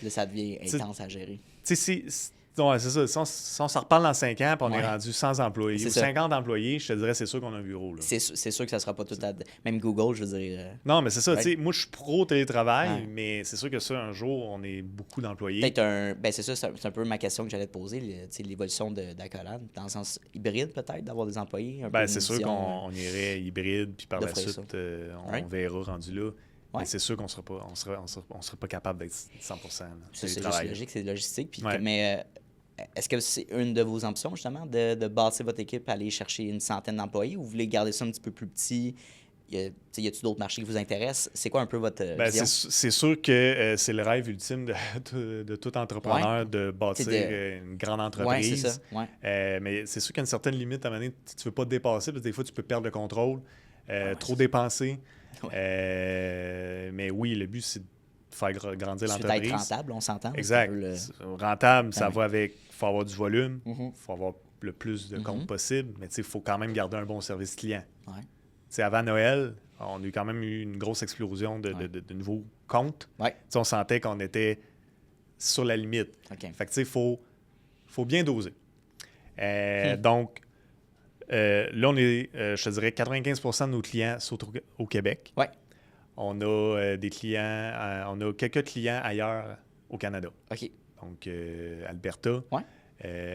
Là, ça devient intense à gérer. Tu sais, c'est ça. Si on s'en reparle dans 5 ans, puis on est rendu 100 employés ou 50 employés, je te dirais, c'est sûr qu'on a un bureau. Là. C'est sûr que ça sera pas tout à... Même Google, je veux dire... Non, mais c'est ça. Moi, je suis pro-télétravail, mais c'est sûr que ça, un jour, on est beaucoup d'employés. Peut-être Ben, c'est ça, c'est un peu ma question que j'allais te poser, l'évolution d'Accolade, dans le sens hybride, peut-être, d'avoir des employés. C'est sûr qu'on irait hybride, puis par la suite, on verra rendu là. Mais c'est sûr qu'on ne sera pas capable d'être 100%. C'est juste logique, c'est logistique. Puis mais est-ce que c'est une de vos ambitions, justement, de bâtir votre équipe, aller chercher une centaine d'employés, ou vous voulez garder ça un petit peu plus petit? Y a-t-il d'autres marchés qui vous intéressent? C'est quoi un peu votre vision? C'est sûr que c'est le rêve ultime de tout entrepreneur de bâtir une grande entreprise. C'est ça. Mais c'est sûr qu'il y a une certaine limite à un moment donné, tu ne veux pas te dépasser, parce que des fois, tu peux perdre le contrôle, trop dépenser. Mais oui, le but, c'est de faire grandir l'entreprise. C'est être rentable, on s'entend. Exact. Rentable, ça va avec... Il faut avoir du volume, il faut avoir le plus de comptes possible, mais il faut quand même garder un bon service client. Avant Noël, on a quand même eu une grosse explosion de nouveaux comptes. On sentait qu'on était sur la limite. Fait que il faut bien doser. Donc, là, on est, je te dirais, 95% de nos clients sont au Québec. On a des clients, on a quelques clients ailleurs au Canada. Donc, Alberta,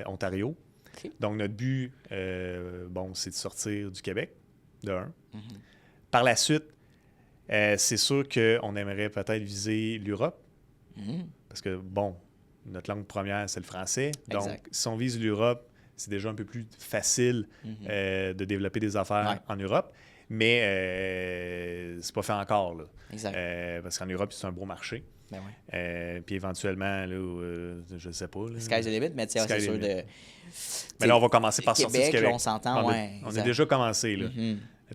Ontario. Donc, notre but, c'est de sortir du Québec, de un. Par la suite, c'est sûr qu'on aimerait peut-être viser l'Europe. Parce que, notre langue première, c'est le français. Donc, si on vise l'Europe, c'est déjà un peu plus facile de développer des affaires en Europe. Mais c'est pas fait encore. Là. Parce qu'en Europe, c'est un gros marché. Puis éventuellement, là, je ne sais pas. Là, Sky's the limit, mais c'est sûr de... Mais là, on va commencer par sortir du Québec. On s'entend, on a déjà commencé. Là.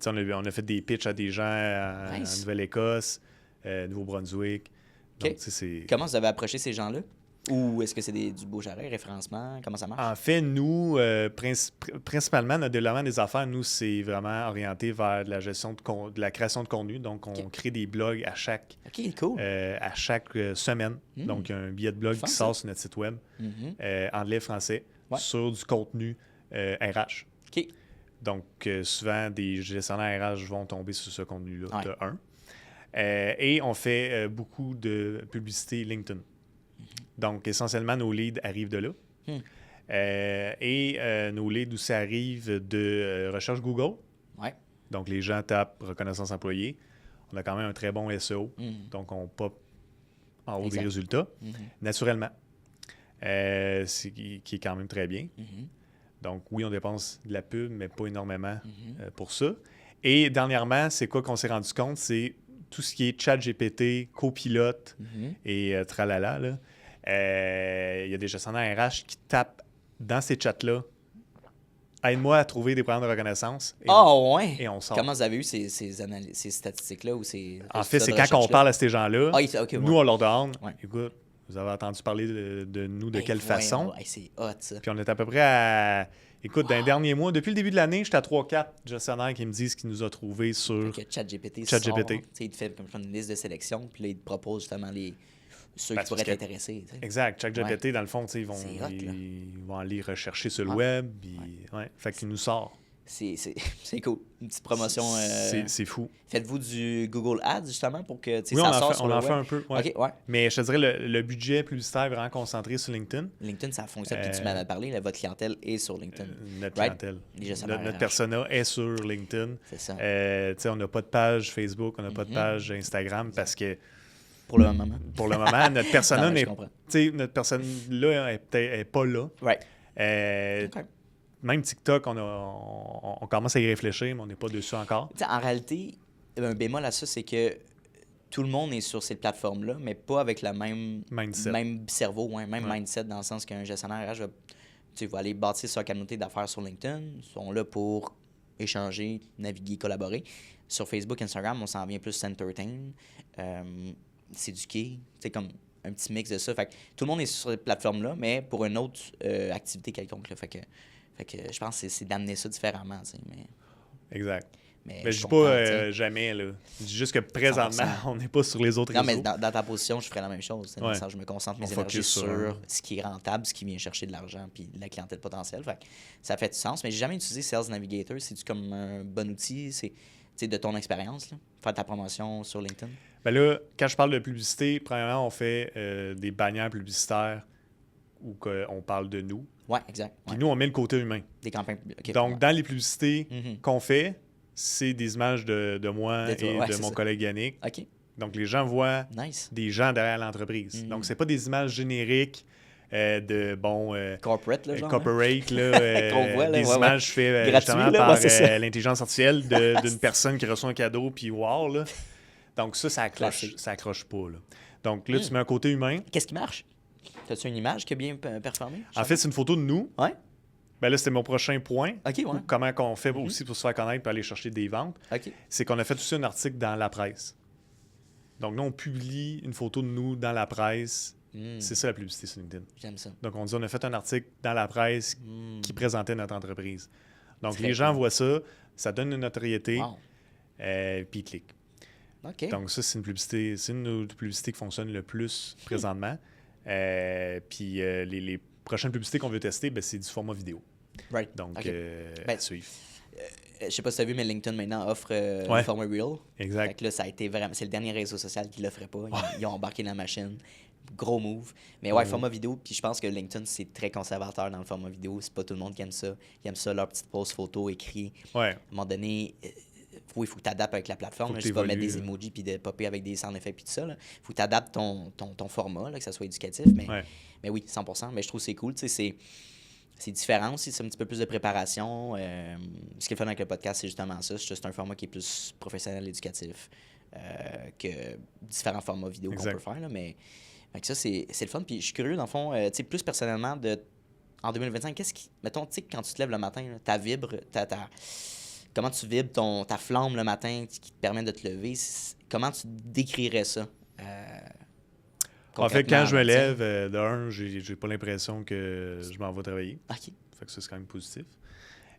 On a fait des pitchs à des gens en Nouvelle-Écosse, Nouveau-Brunswick. Donc, comment vous avez approché ces gens-là? Ou est-ce que c'est du bouche-à-oreille, référencement? Comment ça marche? En fait, nous, principalement, notre développement des affaires, nous, c'est vraiment orienté vers de la gestion de la création de contenu. Donc, on crée des blogs à chaque semaine. Donc, il y a un billet de blog qui sort sur notre site web, anglais-français, sur du contenu RH. Donc, souvent, des gestionnaires RH vont tomber sur ce contenu-là, de un. Et on fait beaucoup de publicité LinkedIn. Donc, essentiellement, nos leads arrivent de là. Et nos leads aussi arrivent de recherche Google. Donc, les gens tapent reconnaissance employée. On a quand même un très bon SEO. Donc, on pop en haut des résultats, naturellement. Qui est quand même très bien. Donc, oui, on dépense de la pub, mais pas énormément pour ça. Et dernièrement, c'est quoi qu'on s'est rendu compte? C'est tout ce qui est ChatGPT, copilote et tralala, là. Il y a des gestionnaires RH qui tapent dans ces chats-là « Aide-moi à trouver des programmes de reconnaissance. » Et on sort. Comment vous avez eu ces statistiques-là? En fait, c'est quand on parle à ces gens-là, nous, on leur demande « Écoute, vous avez entendu parler de nous de quelle façon? » C'est hot, ça. Puis on est à peu près à Écoute, dans les derniers mois, depuis le début de l'année, j'étais à 3-4 gestionnaires qui me disent qu'ils nous ont trouvés sur ChatGPT. ChatGPT. Il te fait comme une liste de sélection, puis là, il te propose justement ceux qui Parce pourraient que- t'intéresser. Exact. ChatGPT, dans le fond, ils C'est hot, là. vont aller rechercher sur le web. Puis, fait qu'il nous sort. C'est cool. Une petite promotion. C'est fou. Faites-vous du Google Ads, justement, pour que Oui, ça sorte sur on le en web? fait un peu. Ouais. OK, ouais. Mais je te dirais, le budget publicitaire est vraiment concentré sur LinkedIn. LinkedIn, ça fonctionne. Puis tu m'en as parlé, là, votre clientèle est sur LinkedIn. Notre Right? clientèle. Les gestionnaires Notre RH. persona est sur LinkedIn. C'est ça. On n'a pas de page Facebook, on n'a pas de page Instagram parce que Pour le moment. pour le moment, notre persona Non, mais je n'est comprends. notre personne là est pas là. Right. Euh, OK. Même TikTok, on commence à y réfléchir, mais on n'est pas dessus encore. T'sais, en réalité, un bémol à ça, c'est que tout le monde est sur ces plateformes-là, mais pas avec le même cerveau, même mindset, dans le sens qu'un gestionnaire RH va aller bâtir sa communauté d'affaires sur LinkedIn. Ils sont là pour échanger, naviguer, collaborer. Sur Facebook, Instagram, on s'en vient plus s'entertain, s'éduquer, comme un petit mix de ça. Fait que tout le monde est sur cette plateforme-là, mais pour une autre activité quelconque. Là. Fait que je pense que c'est d'amener ça différemment. Mais Exact. Mais je je dis comprends, pas jamais, là. Je dis juste que présentement, 100%. on n'est pas sur les autres non, réseaux. mais dans ta position, je ferais la même chose. Dans le sens, je me concentre mes On énergies focus sur ce qui est rentable, ce qui vient chercher de l'argent, puis de la clientèle potentielle. Fait que ça fait du sens. Mais j'ai jamais utilisé Sales Navigator. C'est-tu comme un bon outil? C'est de ton expérience, là, faire ta promotion sur LinkedIn? Ben là, quand je parle de publicité, premièrement, on fait des bannières publicitaires où on parle de nous. Oui, exact. Puis Ouais. nous, on met le côté humain. Des campagnes publiques. OK, Donc, ouais. dans les publicités Mhm. qu'on fait, c'est des images de moi De toi, et ouais, de c'est mon ça. collègue Yannick. OK, Donc, les gens voient nice. des gens derrière l'entreprise. Mhm. Donc, c'est pas des images génériques de, Corporate, là, genre. corporate, là, Qu'on voit, là, des ouais, images faites Gratuit, justement là, par ouais, c'est ça. l'intelligence artificielle d'une personne qui reçoit un cadeau, puis wow, là. Donc, ça accroche, Classique. ça accroche pas, là. Donc, là, tu mets un côté humain. Qu'est-ce qui marche? As-tu une image qui a bien performé? En fait, c'est une photo de nous. Ouais? Ben là, c'était mon prochain point. OK, ouais. Comment qu'on fait aussi pour se faire connaître et aller chercher des ventes. OK. C'est qu'on a fait aussi un article dans la presse. Donc, nous, on publie une photo de nous dans la presse. C'est ça la publicité sur LinkedIn. J'aime ça. Donc, on dit on a fait un article dans la presse qui présentait notre entreprise. Donc, Très les gens cool. voient ça, ça donne une notoriété, Wow. puis ils cliquent. OK. Donc, ça, c'est une publicité qui fonctionne le plus présentement. Puis, les prochaines publicités qu'on veut tester, ben, c'est du format vidéo. Right. Donc, OK. à suivre. Je sais pas si tu as vu, mais LinkedIn maintenant offre Ouais. le format Reel. Exact. Fait que là, ça a été vraiment. C'est le dernier réseau social qui l'offrait pas. Ils ont embarqué dans la machine. Gros move. Mais ouais, format vidéo. Puis je pense que LinkedIn, c'est très conservateur dans le format vidéo. C'est pas tout le monde qui aime ça. Ils aiment ça, leur petite pause photo, écrit. Ouais. À un moment donné, oui, il faut que tu adaptes avec la plateforme. Faut Là, que je vais mettre t'évolues, des là. emojis puis de popper avec des sound effects puis tout ça. Il faut que tu adaptes ton format, là, que ça soit éducatif. Ouais. Mais oui, 100%. Mais je trouve que c'est cool. Tu sais, c'est différent aussi, c'est un petit peu plus de préparation. Ce qui est fun avec le podcast, c'est justement ça. C'est un format qui est plus professionnel, éducatif que différents formats vidéo qu'on Exact. peut faire. Là, mais fait que ça, c'est le fun. Puis je suis curieux, dans le fond, tu sais, plus personnellement, en 2025, qu'est-ce qui. Mettons, tu sais, quand tu te lèves le matin, là, ta vibre, comment tu vibres ta flamme le matin qui te permet de te lever, comment tu décrirais ça? En fait, quand je me concrètement, lève, d'un, j'ai pas l'impression que je m'en vais travailler. tu sais? OK. Fait que ça, c'est quand même positif.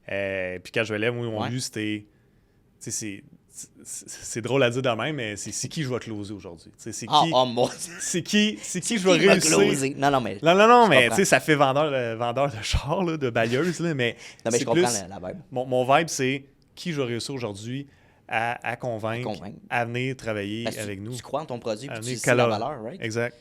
Puis quand je me lève, moi, mon Ouais. but, c'était... Tu sais, c'est drôle à dire de même, mais c'est qui je vais closer aujourd'hui. Tu sais, c'est qui, Oh mon Dieu! c'est qui je vais Qui va réussir. closer? Non, mais. Non, Je mais comprends. tu sais, ça fait vendeur de char, là, de bailleuse, là, mais Non, mais c'est je comprends plus... la vibe. Mon vibe, c'est qui je vais réussir aujourd'hui à convaincre, à venir travailler Parce que avec nous. Tu crois en ton produit, puis Amener tu sais la calor- valeur, right? Exact.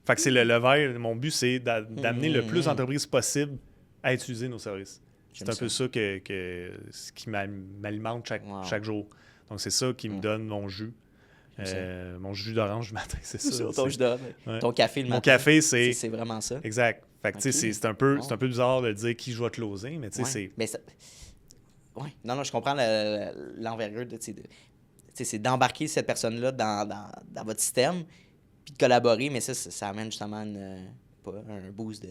Fait que c'est le level. Mon but, c'est d'amener le plus d'entreprises possible à utiliser nos services. C'est J'aime un peu ça ce qui m'alimente Wow. chaque jour. Donc, c'est ça qui me donne mon jus. Mon jus d'orange du matin, c'est ça. Ton jus d'homme. Ouais. Ton café le Mon matin. café, c'est... C'est vraiment ça. Exact. Fait que, tu sais, Ok. c'est un peu bizarre de dire qui je vais closer, mais tu sais, Ouais. c'est... Mais ça... Ouais. Non, je comprends l'envergure de, tu sais, c'est d'embarquer cette personne-là dans votre système, puis de collaborer, mais ça amène justement un boost de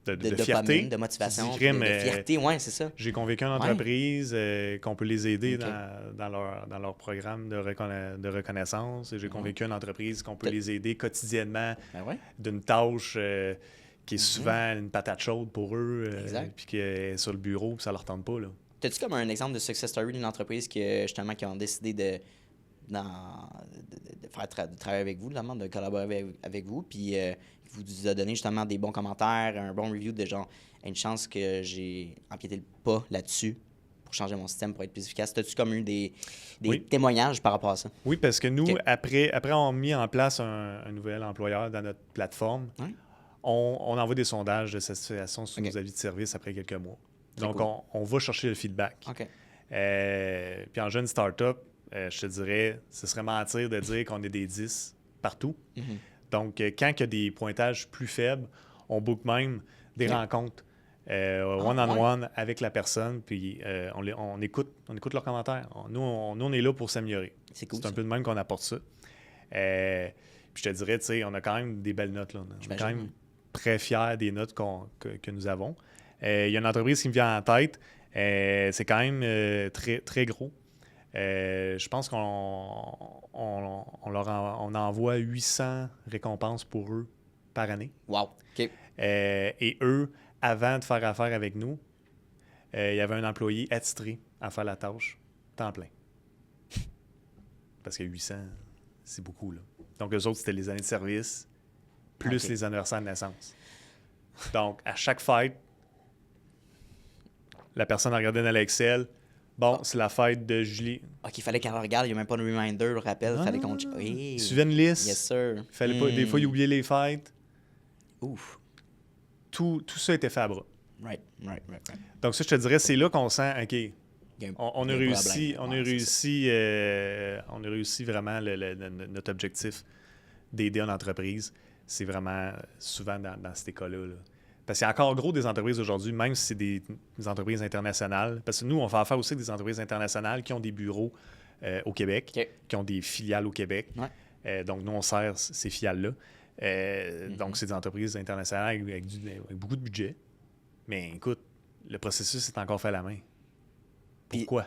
de fierté. dopamine, de motivation, Tu dis, puis de crime, fierté, ouais, c'est ça. J'ai convaincu une entreprise qu'on peut les aider Ok. dans leur programme de reconnaissance. Et j'ai convaincu une entreprise qu'on peut T'as- les aider quotidiennement Ben ouais. d'une tâche qui est souvent une patate chaude pour eux, puis qui est sur le bureau, puis ça leur tente pas. Là. T'as-tu comme un exemple de success story d'une entreprise justement qui ont décidé de travailler avec vous, notamment de collaborer avec vous, puis vous a donné justement des bons commentaires, un bon review de genre une chance que j'ai empiété le pas là-dessus pour changer mon système pour être plus efficace. As-tu comme eu des témoignages par rapport à ça? Oui, parce que nous, après on a mis en place un nouvel employeur dans notre plateforme, on envoie des sondages de satisfaction sur nos avis de service après quelques mois. Donc, cool. on va chercher le feedback. Puis en jeune start-up, je te dirais, ce serait mentir de dire qu'on est des 10 partout. Donc, quand il y a des pointages plus faibles, on book même des rencontres one-on-one avec la personne, puis on écoute leurs commentaires. Nous, on est là pour s'améliorer. C'est cool. C'est un peu de même qu'on apporte ça. Puis je te dirais, tu sais, on a quand même des belles notes. Là. On est quand même très fiers des notes que nous avons. Il y a une entreprise qui me vient en tête. C'est quand même très, très gros. Je pense qu'on envoie 800 récompenses pour eux par année. Wow! OK. Et eux, avant de faire affaire avec nous, il y avait un employé attitré à faire la tâche, temps plein. Parce que 800, c'est beaucoup, là. Donc, eux autres, c'était les années de service, plus les anniversaires de naissance. Donc, à chaque fête, la personne a regardé dans l'Excel. Bon, c'est la fête de Julie. OK, il fallait qu'elle regarde. Il n'y a même pas de reminder, le rappel. Il fallait qu'on... Hey. Suivait une liste. Yes, sir. Fallait pas... Des fois, il oubliait les fêtes. Ouf. Tout ça était fait à bras. Right. Donc ça, je te dirais, c'est là qu'on sent, OK, on a réussi vraiment notre objectif d'aider une entreprise. C'est vraiment souvent dans cet école-là. Là. Parce qu'il y a encore gros des entreprises aujourd'hui, même si c'est des entreprises internationales. Parce que nous, on fait affaire aussi avec des entreprises internationales qui ont des bureaux au Québec, qui ont des filiales au Québec. Ouais. Donc, nous, on sert ces filiales-là. Donc, c'est des entreprises internationales avec beaucoup de budget. Mais écoute, le processus est encore fait à la main. Pourquoi?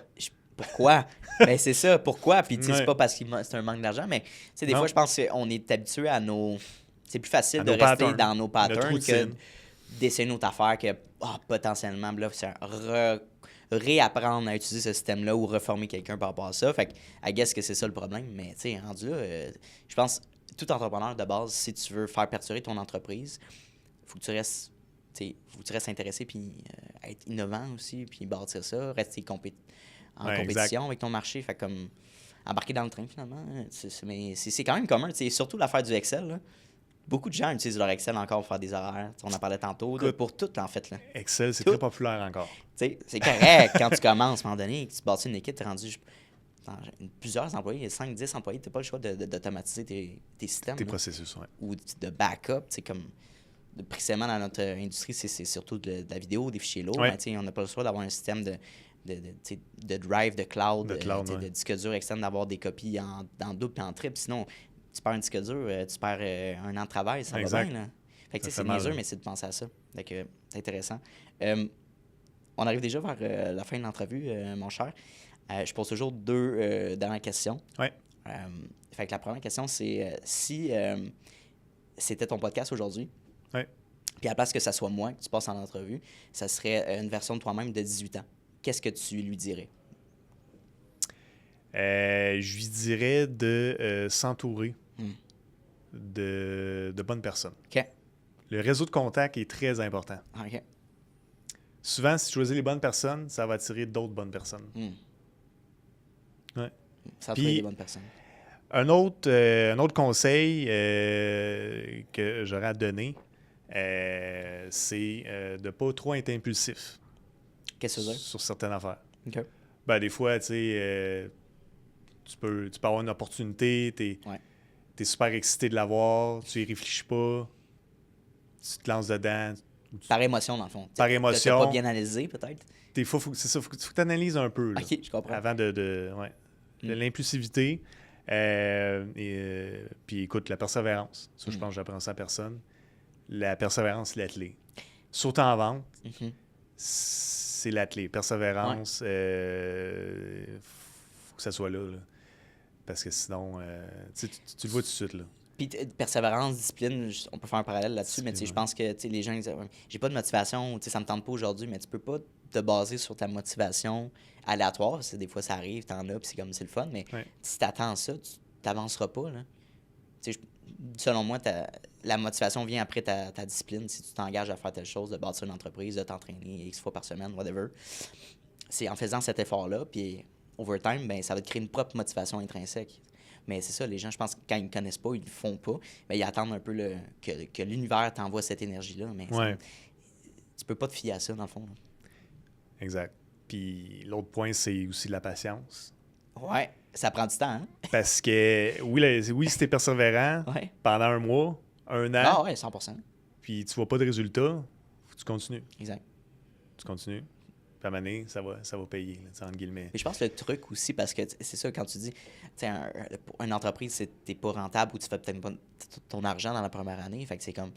Pourquoi? Ben c'est ça, pourquoi? Puis, tu sais, c'est pas parce que c'est un manque d'argent, mais, tu sais, des fois, je pense qu'on est habitué à nos... C'est plus facile de rester dans nos patterns que d'essayer une autre affaire que, potentiellement, là, c'est réapprendre à utiliser ce système-là ou reformer quelqu'un par rapport à ça. Fait que, I guess que c'est ça le problème. Mais, tu sais, rendu là, je pense, tout entrepreneur de base, si tu veux faire perdurer ton entreprise, faut que tu restes intéressé puis être innovant aussi, puis bâtir ça, rester en compétition avec ton marché. Fait comme embarquer dans le train, finalement. Mais c'est quand même commun. Surtout l'affaire du Excel, là. Beaucoup de gens utilisent leur Excel encore pour faire des horaires. On en parlait tantôt. Pour tout, en fait. Là. Excel, c'est très populaire encore. C'est correct quand tu commences, à un moment donné, que tu bâtis une équipe, tu es rendu plusieurs employés, 5-10 employés, tu n'as pas le choix d'automatiser tes systèmes. Tes processus, oui. Ou de backup. Comme précisément dans notre industrie, c'est surtout de la vidéo, des fichiers lourds. Ouais. Mais, on n'a pas le choix d'avoir un système de drive, de cloud, de disque dur externe, d'avoir des copies en double et en triple. Sinon, tu perds un disque dur, tu perds un an de travail, ça va bien. Là. Fait que c'est niaiseux, mais c'est de penser à ça. Donc, c'est intéressant. On arrive déjà vers la fin de l'entrevue, mon cher. Je pose toujours deux dernières questions. Oui. Fait que la première question, c'est si c'était ton podcast aujourd'hui, puis à la place que ça soit moi que tu passes en entrevue, ça serait une version de toi-même de 18 ans. Qu'est-ce que tu lui dirais? Je lui dirais de s'entourer de bonnes personnes. OK. Le réseau de contacts est très important. OK. Souvent, si tu choisis les bonnes personnes, ça va attirer d'autres bonnes personnes. Ouais. Ça attire des bonnes personnes. Un autre conseil que j'aurais à donner, c'est de ne pas trop être impulsif. Qu'est-ce que ça veut dire? Sur certaines affaires. OK. Ben, des fois, tu sais, tu peux avoir une opportunité, tu es super excité de l'avoir, tu y réfléchis pas, tu te lances dedans. Par émotion, dans le fond. Par émotion. Tu pas bien analysé, peut-être? Des fois, c'est ça, faut que tu analyses un peu. Là, OK, je comprends. Avant de l'impulsivité. Puis écoute, la persévérance. Ça, je pense que j'apprends ça à personne. La persévérance, c'est la clé. Surtout en vente, c'est la clé. Persévérance, faut que ça soit là. Parce que sinon, tu le vois tout de suite. Là. Puis persévérance, discipline, on peut faire un parallèle là-dessus, mais je pense que les gens disent « j'ai pas de motivation, ça me tente pas aujourd'hui », mais tu peux pas te baser sur ta motivation aléatoire, parce que des fois ça arrive, t'en as, puis c'est le fun, mais si t'attends ça, tu t'avanceras pas, là. Selon moi, la motivation vient après ta discipline. Si tu t'engages à faire telle chose, de bâtir une entreprise, de t'entraîner X fois par semaine, whatever, c'est en faisant cet effort-là, puis over time, ben, ça va te créer une propre motivation intrinsèque. Mais c'est ça, les gens, je pense que quand ils ne connaissent pas, ils ne le font pas, mais ils attendent un peu que l'univers t'envoie cette énergie-là. Mais tu peux pas te fier à ça, dans le fond. Là. Exact. Puis l'autre point, c'est aussi la patience. Ouais, ça prend du temps, hein? Parce que, oui si t'es persévérant pendant un mois, un an... Ah ouais, 100%. Puis tu vois pas de résultat, faut que tu continues. Exact. Tu continues. Puis à un moment donné, ça va payer, là, entre guillemets. Mais je pense que le truc aussi, parce que c'est ça, quand tu dis, une entreprise, t'es pas rentable ou tu fais peut-être pas ton argent dans la première année, fait que c'est comme...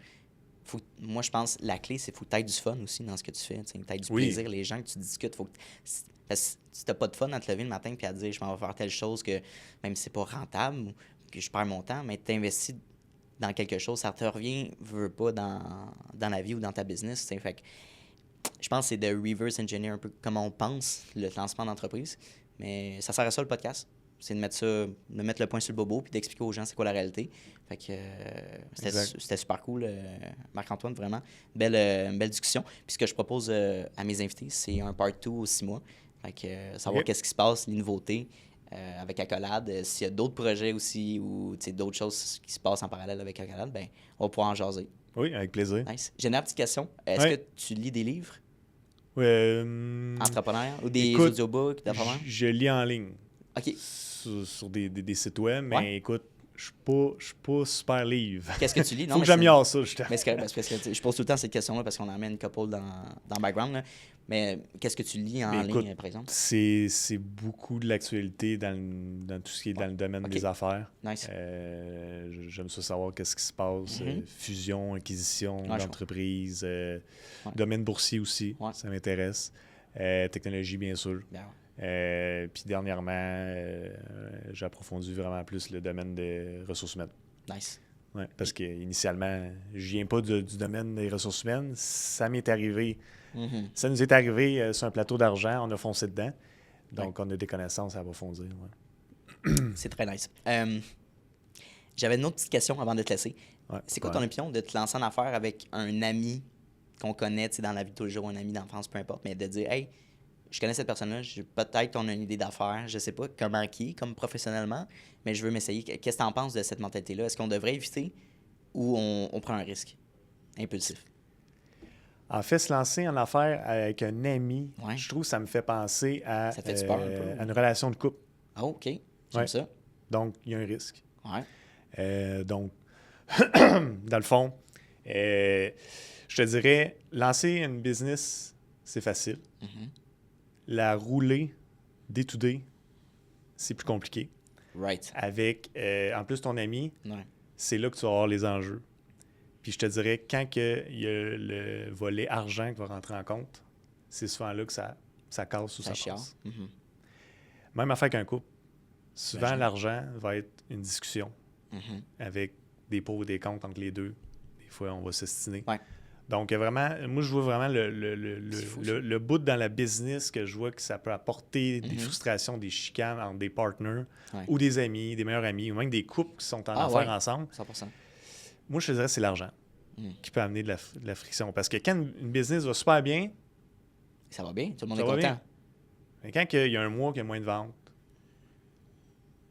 moi, je pense la clé, c'est qu'il faut que tu aies du fun aussi dans ce que tu fais. Que tu aies du plaisir. Les gens que tu discutes, faut que si tu n'as pas de fun à te lever le matin et à te dire je m'en vais faire telle chose que même si c'est pas rentable ou que je perds mon temps, mais tu investis dans quelque chose, ça te revient, veux pas, dans la vie ou dans ta business. T'sais. Fait que je pense que c'est de reverse engineer un peu comment on pense le lancement d'entreprise. Mais ça sert à ça le podcast. C'est de mettre le point sur le bobo puis d'expliquer aux gens c'est quoi la réalité. Fait que c'était super cool, Marc-Antoine, vraiment. Une belle discussion. Puis ce que je propose à mes invités, c'est un part 2 aux 6 mois. Fait que savoir qu'est-ce qui se passe, les nouveautés avec Accolade. S'il y a d'autres projets aussi ou d'autres choses qui se passent en parallèle avec Accolade, ben on va pouvoir en jaser. Oui, avec plaisir. Nice. J'ai une petite question. Est-ce que tu lis des livres? Entrepreneur ou des audiobooks? Je lis en ligne. OK. Sur des sites web, mais écoute, je suis pas super livre. Qu'est-ce que tu lis? Faut que j'améliore ça, justement. Mais parce que je pose tout le temps cette question-là parce qu'on emmène une couple dans le background. Là. Mais qu'est-ce que tu lis en ligne, par exemple? C'est beaucoup de l'actualité dans tout ce qui est dans le domaine des affaires. Nice. J'aime ça savoir qu'est-ce qui se passe. Fusion, acquisition d'entreprise, domaine boursier aussi, ça m'intéresse. Technologie, bien sûr. Puis dernièrement, j'ai approfondi vraiment plus le domaine des ressources humaines. Nice. Ouais, parce qu'initialement, je viens pas du domaine des ressources humaines. Ça m'est arrivé. Ça nous est arrivé sur un plateau d'argent, on a foncé dedans. Donc, on a des connaissances à approfondir. Ouais. C'est très nice. J'avais une autre petite question avant de te laisser. C'est quoi ton opinion de te lancer en affaires avec un ami qu'on connaît dans la vie de tous les jours, un ami d'enfance, peu importe, mais de dire « Hey, je connais cette personne-là, peut-être qu'on a une idée d'affaires, je sais pas comment comme professionnellement, mais je veux m'essayer. » Qu'est-ce que tu en penses de cette mentalité-là? Est-ce qu'on devrait éviter ou on prend un risque impulsif? En fait, se lancer en affaires avec un ami, je trouve que ça me fait penser à, peur un peu, à une relation de couple. Ah, OK. J'aime ça. Donc, il y a un risque. Donc, dans le fond, je te dirais, lancer une business, c'est facile. La rouler, day-to-day, c'est plus compliqué. Avec, en plus, ton ami, c'est là que tu vas avoir les enjeux. Puis je te dirais, quand il y a le volet argent qui va rentrer en compte, c'est souvent là que ça casse ou ça passe. Même affaire qu'un couple. Souvent, l'argent va être une discussion avec des pour et des contre entre les deux. Des fois, on va s'ostiner. Donc, vraiment, moi, je vois vraiment le bout dans la business que je vois que ça peut apporter des frustrations, des chicanes entre des partners ou des amis, des meilleurs amis, ou même des couples qui sont en affaires ensemble. 100%. Moi, je te dirais que c'est l'argent qui peut amener de la friction. Parce que quand une business va super bien... Ça va bien, tout le monde est content. Mais quand il y a un mois qu'il y a moins de ventes,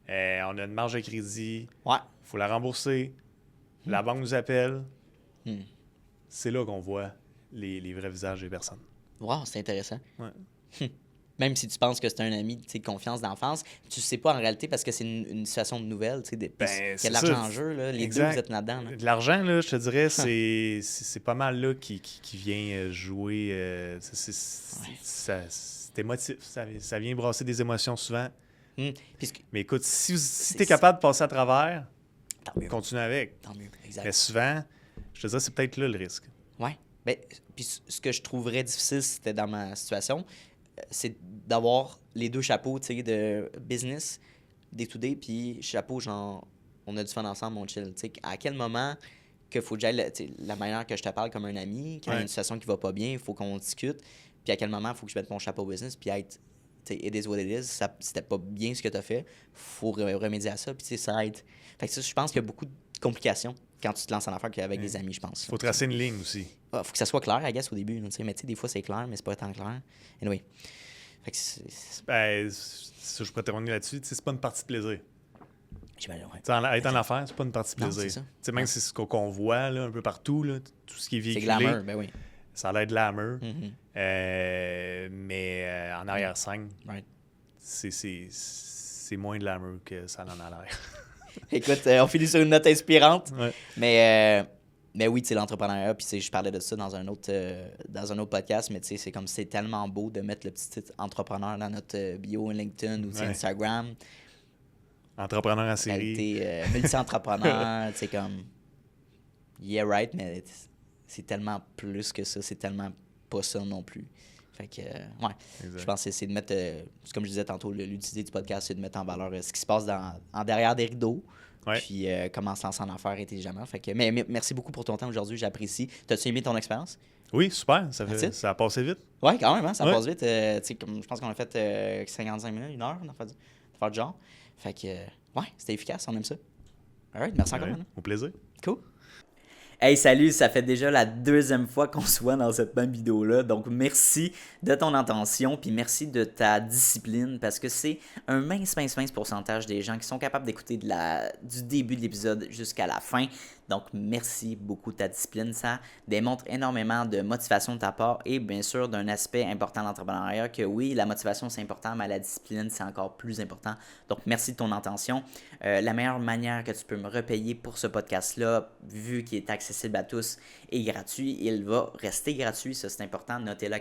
on a une marge de crédit, il faut la rembourser, la banque nous appelle... C'est là qu'on voit les vrais visages des personnes. Wow, c'est intéressant. Même si tu penses que c'est un ami de confiance d'enfance, tu sais pas en réalité parce que c'est une situation nouvelle. Il y a de l'argent en jeu. Là, les deux, vous êtes là-dedans. Là. De l'argent, là, je te dirais, c'est pas mal là qui vient jouer. C'est émotif. Ça vient brasser des émotions souvent. Mais écoute, si tu es capable de passer à travers, continue avec. Tant mieux, exact. Mais souvent... Je te dirais, c'est peut-être là le risque. Oui. Puis ce que je trouverais difficile, c'était dans ma situation, c'est d'avoir les deux chapeaux, tu sais, de business, day-to-day, puis chapeau, genre, on a du fun ensemble, on chill. T'sais, à quel moment qu'il faut que j'aille la manière que je te parle comme un ami, quand il y a une situation qui va pas bien, il faut qu'on discute. Puis à quel moment il faut que je mette mon chapeau business, puis être, it is what it is. C'était pas bien ce que tu as fait, faut remédier à ça, puis ça aide. Fait que ça, je pense qu'il y a beaucoup de complications quand tu te lances en affaires avec des amis, je pense. Faut tracer une ligne aussi. Faut que ça soit clair, I guess, au début. Mais tu sais, des fois, c'est clair, mais c'est pas tant clair. Anyway. Fait que ça, je pourrais terminer là-dessus. C'est pas une partie de plaisir. J'imagine, Être en affaires, c'est pas une partie de plaisir. Non, c'est ça. Même si c'est ce qu'on voit là, un peu partout, là, tout ce qui est véhiculé. C'est glamour, ben oui. Ça a l'air de glamour. Mais en arrière-scène, c'est moins de glamour que ça en a l'air. Écoute, on finit sur une note inspirante. Ouais. Mais oui, tu sais, l'entrepreneuriat, puis je parlais de ça dans un autre podcast, mais tu sais, c'est comme c'est tellement beau de mettre le petit titre entrepreneur dans notre bio LinkedIn ou Instagram. Entrepreneur en série. Multi-entrepreneur, tu sais, comme... Yeah, right, mais c'est tellement plus que ça, c'est tellement pas ça non plus. Fait que, je pense que c'est de mettre, comme je disais tantôt, l'utilité du podcast, c'est de mettre en valeur ce qui se passe en derrière des rideaux, puis comment se lancer en affaires intelligemment. Fait que, mais merci beaucoup pour ton temps aujourd'hui, j'apprécie. T'as-tu aimé ton expérience? Oui, super, ça a passé vite. Oui, quand même, hein, ça passe vite. Je pense qu'on a fait 55 minutes, 1 heure, on a fait du genre. Fait que, c'était efficace, on aime ça. All right, merci encore. Au plaisir. Cool. Hey, salut, ça fait déjà la 2e fois qu'on se voit dans cette même vidéo-là. Donc, merci de ton attention, puis merci de ta discipline, parce que c'est un mince pourcentage des gens qui sont capables d'écouter du début de l'épisode jusqu'à la fin. Donc, merci beaucoup de ta discipline. Ça démontre énormément de motivation de ta part et bien sûr d'un aspect important de l'entrepreneuriat que oui, la motivation c'est important, mais la discipline c'est encore plus important. Donc, merci de ton attention. La meilleure manière que tu peux me repayer pour ce podcast-là, vu qu'il est accessible à tous et gratuit, il va rester gratuit. Ça, c'est important. Notez-le à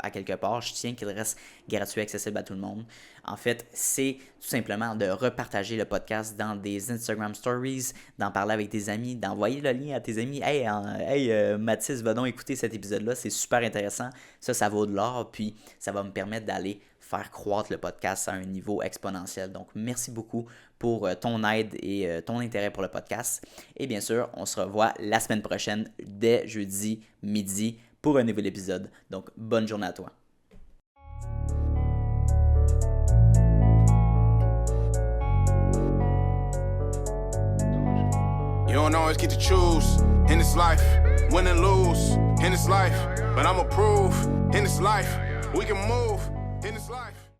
quelque part. Je tiens qu'il reste gratuit et accessible à tout le monde. En fait, c'est tout simplement de repartager le podcast dans des Instagram Stories, d'en parler avec tes amis, d'envoyer le lien à tes amis. Hey, Mathis, va donc écouter cet épisode-là. C'est super intéressant. Ça vaut de l'or. Puis, ça va me permettre d'aller faire croître le podcast à un niveau exponentiel. Donc, merci beaucoup pour ton aide et ton intérêt pour le podcast. Et bien sûr, on se revoit la semaine prochaine dès jeudi midi pour un nouvel épisode. Donc, bonne journée à toi. You don't always get to choose in this life, win and lose in this life, but I'ma prove in this life we can move.